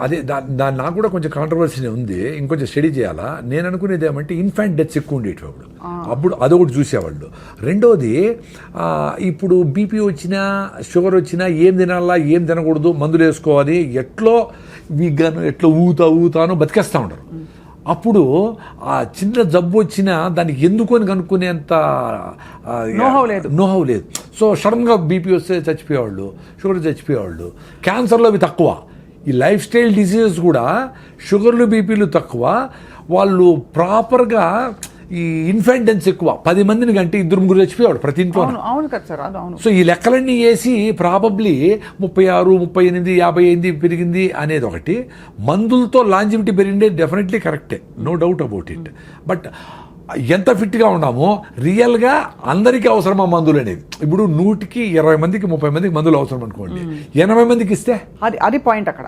అదే దాని నాకు కూడా కొంచెం కాంట్రవర్సీ ఉంది, ఇంకొంచెం స్టడీ చేయాలా. నేను అనుకునేది ఏమంటే ఇన్ఫాంట్ డెత్స్ ఎక్కువ ఉండేవి అప్పుడు అదొకటి చూసేవాళ్ళు. రెండోది ఇప్పుడు బీపీ వచ్చినా షుగర్ వచ్చినా ఏం తినాలా ఏం తినకూడదు, మందులు వేసుకోవాలి, ఎట్లో వీగాను ఎట్లో ఊతాను బతికేస్తూ ఉంటారు. అప్పుడు ఆ చిన్న జబ్బు వచ్చినా దానికి ఎందుకొని కనుక్కునేంత నోహవ్ లేదు. సో సడన్గా బీపీ వస్తే చచ్చిపోయేవాళ్ళు, షుగర్ చచ్చిపోయేవాళ్ళు. క్యాన్సర్లో అవి తక్కువ. ఈ లైఫ్ స్టైల్ డిసీజెస్ కూడా షుగర్లు బీపీలు తక్కువ. వాళ్ళు ప్రాపర్గా ఈ ఇన్ఫెంటెన్స్ ఎక్కువ. 10 మందిని కంటే 2-3 చచ్చిపోయాడు ప్రతి ఇంట్లో. అవును కదా సార్, అవును. సో ఈ లెక్కలన్నీ వేసి ప్రాబబ్లీ 36, 38, 50 పెరిగింది అనేది ఒకటి. మందులతో లాంజివిటీ పెరిగిందే డెఫినెట్లీ కరెక్టే, no doubt about it. But ఎంత ఫిట్గా ఉన్నామో రియల్గా అందరికీ అవసరమా మందులు అనేది? ఇప్పుడు 100కి 20 మందికి 30 మందికి మందులు అవసరం అనుకోండి, 80 మందికి ఇస్తే అది పాయింట్ అక్కడ.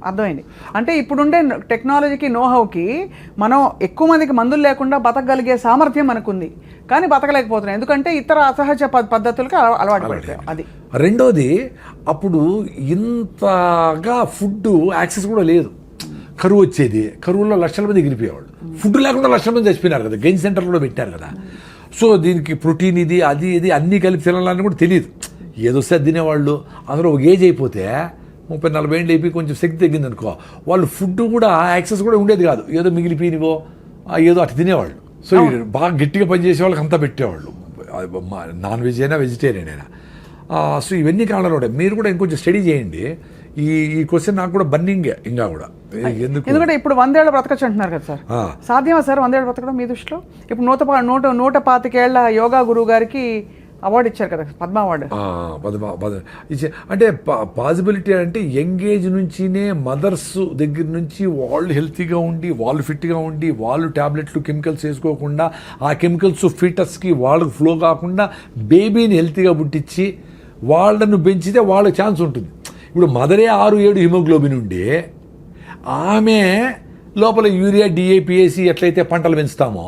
అర్థమైంది. అంటే ఇప్పుడుండే టెక్నాలజీకి నోహౌకి మనం ఎక్కువ మందికి మందులు లేకుండా బతకగలిగే సామర్థ్యం మనకుంది, కానీ బతకలేకపోతున్నాం ఎందుకంటే ఇతర అసహజ పద్ధతులకి అలవాటు పడతాం. అది రెండోది, అప్పుడు ఇంతగా ఫుడ్ యాక్సెస్ కూడా లేదు. కరువు వచ్చేది, కరువులో లక్షల మంది ఎగిరిపోయేవాళ్ళు. ఫుడ్ లేకుండా లక్షల మంది చచ్చిపోయినారు కదా, గెయిన్ సెంటర్లో కూడా పెట్టారు కదా. సో దీనికి ప్రోటీన్ ఇది అది ఇది అన్నీ కలిపి తినాలని కూడా తెలియదు. ఏదొస్తే అది తినేవాళ్ళు. అందులో ఒక ఏజ్ అయిపోతే 30-40 ఏళ్ళు అయిపోయి కొంచెం శక్తి తగ్గింది అనుకో, వాళ్ళు ఫుడ్ కూడా యాక్సెస్ కూడా ఉండేది కాదు. ఏదో మిగిలిపోయినవో ఏదో అటు తినేవాళ్ళు. సో బాగా గట్టిగా పనిచేసే వాళ్ళకి అంతా పెట్టేవాళ్ళు, నాన్ వెజ్ అయినా వెజిటేరియన్ అయినా. సో ఇవన్నీ కారణాలు ఉంటాయి. మీరు కూడా ఇంకొంచెం స్టడీ చేయండి. ఈ క్వశ్చన్ నాకు కూడా బర్నింగే ఇంకా కూడా. ఎందుకంటే ఇప్పుడు 100 ఏళ్ళు బ్రతకచ్చు అంటున్నారు కదా సార్, సాధ్యమా సార్ 100 ఏళ్ళు బ్రతకడం మీ దృష్టిలో? ఇప్పుడు 125 ఏళ్ల యోగా గురువు గారికి అవార్డు ఇచ్చారు కదా, పద్మ అవార్డు. అంటే పాసిబిలిటీ అంటే యంగ్ ఏజ్ నుంచినే మదర్స్ దగ్గర నుంచి వాళ్ళు హెల్తీగా ఉండి, వాళ్ళు ఫిట్గా ఉండి, వాళ్ళు ట్యాబ్లెట్లు కెమికల్స్ వేసుకోకుండా, ఆ కెమికల్స్ ఫీటస్కి వాళ్ళకి ఫ్లో కాకుండా బేబీని హెల్తీగా పుట్టించి వాళ్ళను పెంచితే వాళ్ళకి ఛాన్స్ ఉంటుంది. ఇప్పుడు మదరే 6-7 హిమోగ్లోబిన్ ఉండి ఆమె లోపల యూరియా డిఏపిఏసి ఎట్లయితే పంటలు పెంచుతామో,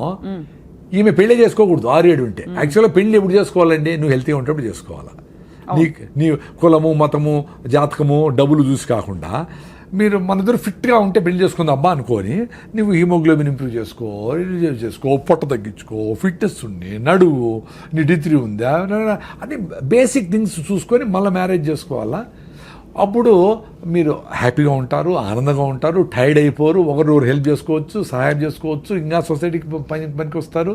ఈమె పెళ్లి చేసుకోకూడదు 6-7 ఉంటే. యాక్చువల్గా పెళ్లి ఎప్పుడు చేసుకోవాలండి? నువ్వు హెల్తీగా ఉంటప్పుడు చేసుకోవాలా. నీ కులము, మతము, జాతకము, డబ్బులు చూసి కాకుండా మీరు మన ఇద్దరు ఫిట్గా ఉంటే పెళ్లి చేసుకుందాం అబ్బా అనుకొని, నువ్వు హిమోగ్లోబిన్ ఇంప్రూవ్ చేసుకో, పొట్ట తగ్గించుకో, ఫిట్నెస్ ఉండి, నడువు, నీ డిగ్రీ ఉందా అని బేసిక్ థింగ్స్ చూసుకొని మళ్ళీ మ్యారేజ్ చేసుకోవాలా. అప్పుడు మీరు హ్యాపీగా ఉంటారు, ఆనందంగా ఉంటారు, టైర్డ్ అయిపోరు, ఒకరు హెల్ప్ చేసుకోవచ్చు, సహాయం చేసుకోవచ్చు, ఇంకా సొసైటీకి పనికి వస్తారు.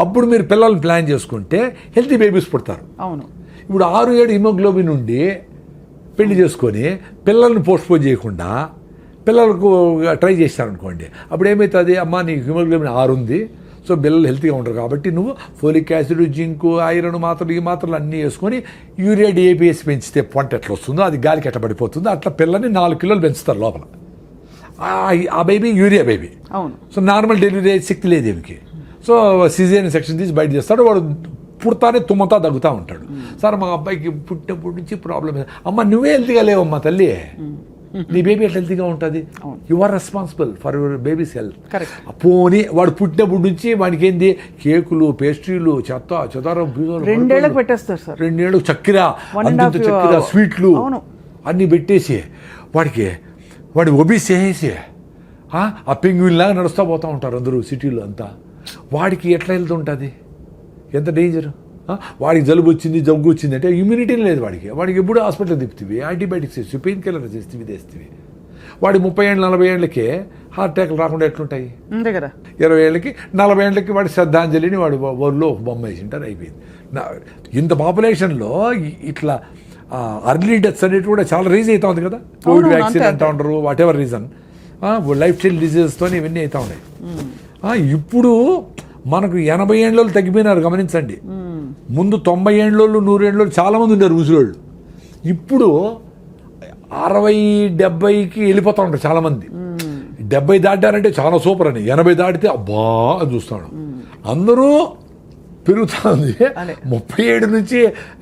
అప్పుడు మీరు పిల్లల్ని ప్లాన్ చేసుకుంటే హెల్తీ బేబీస్ పుడతారు. అవును. ఇప్పుడు 6-7 హిమోగ్లోబిన్ ఉండి పెళ్లి చేసుకొని పిల్లల్ని పోస్ట్పోన్ చేయకుండా పిల్లలకు ట్రై చేస్తారనుకోండి, అప్పుడు ఏమవుతుంది? అమ్మ నీకు హిమోగ్లోబిన్ 6 ఉంది, సో పిల్లలు హెల్తీగా ఉంటారు కాబట్టి నువ్వు ఫోలిక్ యాసిడ్, జింకు, ఐరన్ మాత్రలు, ఈ మాత్రలు అన్నీ వేసుకొని యూరియా డిఏపిఎస్ పెంచితే పంట ఎట్లా వస్తుందో అది గాలికి ఎట్లా పడిపోతుందో అట్లా పిల్లల్ని 4 కిలోలు పెంచుతారు లోపల. ఆ బేబీ యూరియా బేబీ. అవును. సో నార్మల్ డెలివరీ శక్తి లేదు ఏమికి. సో సిజేరియన్ సెక్షన్ తీసి బయట చేస్తాడు. వాడు పుడతానే తుమ్మతా దగ్గుతూ ఉంటాడు. సార్ మా అబ్బాయికి పుట్టినప్పటి నుంచి ప్రాబ్లం. అమ్మ నువ్వే హెల్తీగా లేవమ్మా తల్లి, నీ బేబీ ఎట్లా హెల్తీగా ఉంటుంది? You are responsible for your baby's health. పోనీ వాడు పుట్టినప్పటి నుంచి వాడికి ఏంది కేకులు, పేస్ట్రీలు, చెదారం 2 ఏళ్ళకి పెట్టేస్తారు సార్. 2 ఏళ్ళు చక్కెర, అంతంత చక్కెర, స్వీట్లు అన్నీ పెట్టేసి వాడి ఒబీస్ చేసేసి ఆ పెంగ్విన్ లాగా నడుస్తూ పోతూ ఉంటారు అందరూ సిటీలో అంతా. వాడికి ఎట్లా వెళ్తుంటుంది? ఎంత డేంజర్. వాడికి జలుబు వచ్చింది, జగ్గు వచ్చింది అంటే ఇమ్యూనిటీ లేదు వాడికి ఎప్పుడు హాస్పిటల్ తిప్పుతుంది, యాంటీబయాటిక్స్ వేసి, పెయిన్ కిల్లర్ చేస్తుంది, తెస్తుంది. వాడి 30 ఏళ్ళు 40 ఏళ్ళకి హార్ట్ అటాక్లు రాకుండా ఎట్లుంటాయి? అంతే కదా. 20 ఏళ్ళకి 40 ఏళ్ళకి వాడి శ్రద్ధాంజలిని వాడు ఊళ్ళో బొమ్మ వేసింటారు, అయిపోయింది. ఇంత పాపులేషన్లో ఇట్లా అర్లీ డెత్స్ అనేవి కూడా చాలా రీజ్ అవుతా ఉంది కదా. కోవిడ్ వ్యాక్సిన్ అంటూ ఉంటారు, whatever reason, lifestyle డిజీజెస్తో ఇవన్నీ అవుతా ఉన్నాయి. ఇప్పుడు మనకు 80 ఏళ్ళు తగ్గిపోయినారు గమనించండి. ముందు 90 ఏళ్ళు 100 ఏళ్ళు చాలామంది ఉన్నారు ముసలోళ్ళు. ఇప్పుడు 60-70కి వెళ్ళిపోతా ఉంటారు చాలామంది. 70 దాటారంటే చాలా సూపర్ అని, 80 దాటితే అబ్బా అని చూస్తాడు. అందరూ పెరుగుతూ ఉంది. 37 నుంచి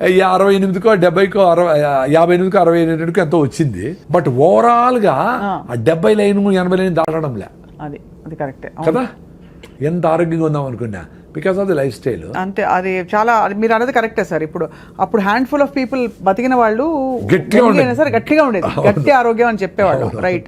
68కో 70కో 58కో 68కో ఎంతో వచ్చింది. బట్ ఓవరాల్గా ఆ 70 లైన్ 80 లైన్ దాటడంలే. అది కరెక్టే కదా. ఎంత ఆరోగ్యంగా ఉందాం అనుకున్నా because of the life style. అంతే, అది చాలా మీరు అనేది కరెక్టే సార్. అప్పుడు హ్యాండ్ఫుల్ ఆఫ్ పీపుల్ బతికిన వాళ్ళు గట్టిగా ఉండేది, గట్టి ఆరోగ్యం అని చెప్పేవాళ్ళు. రైట్.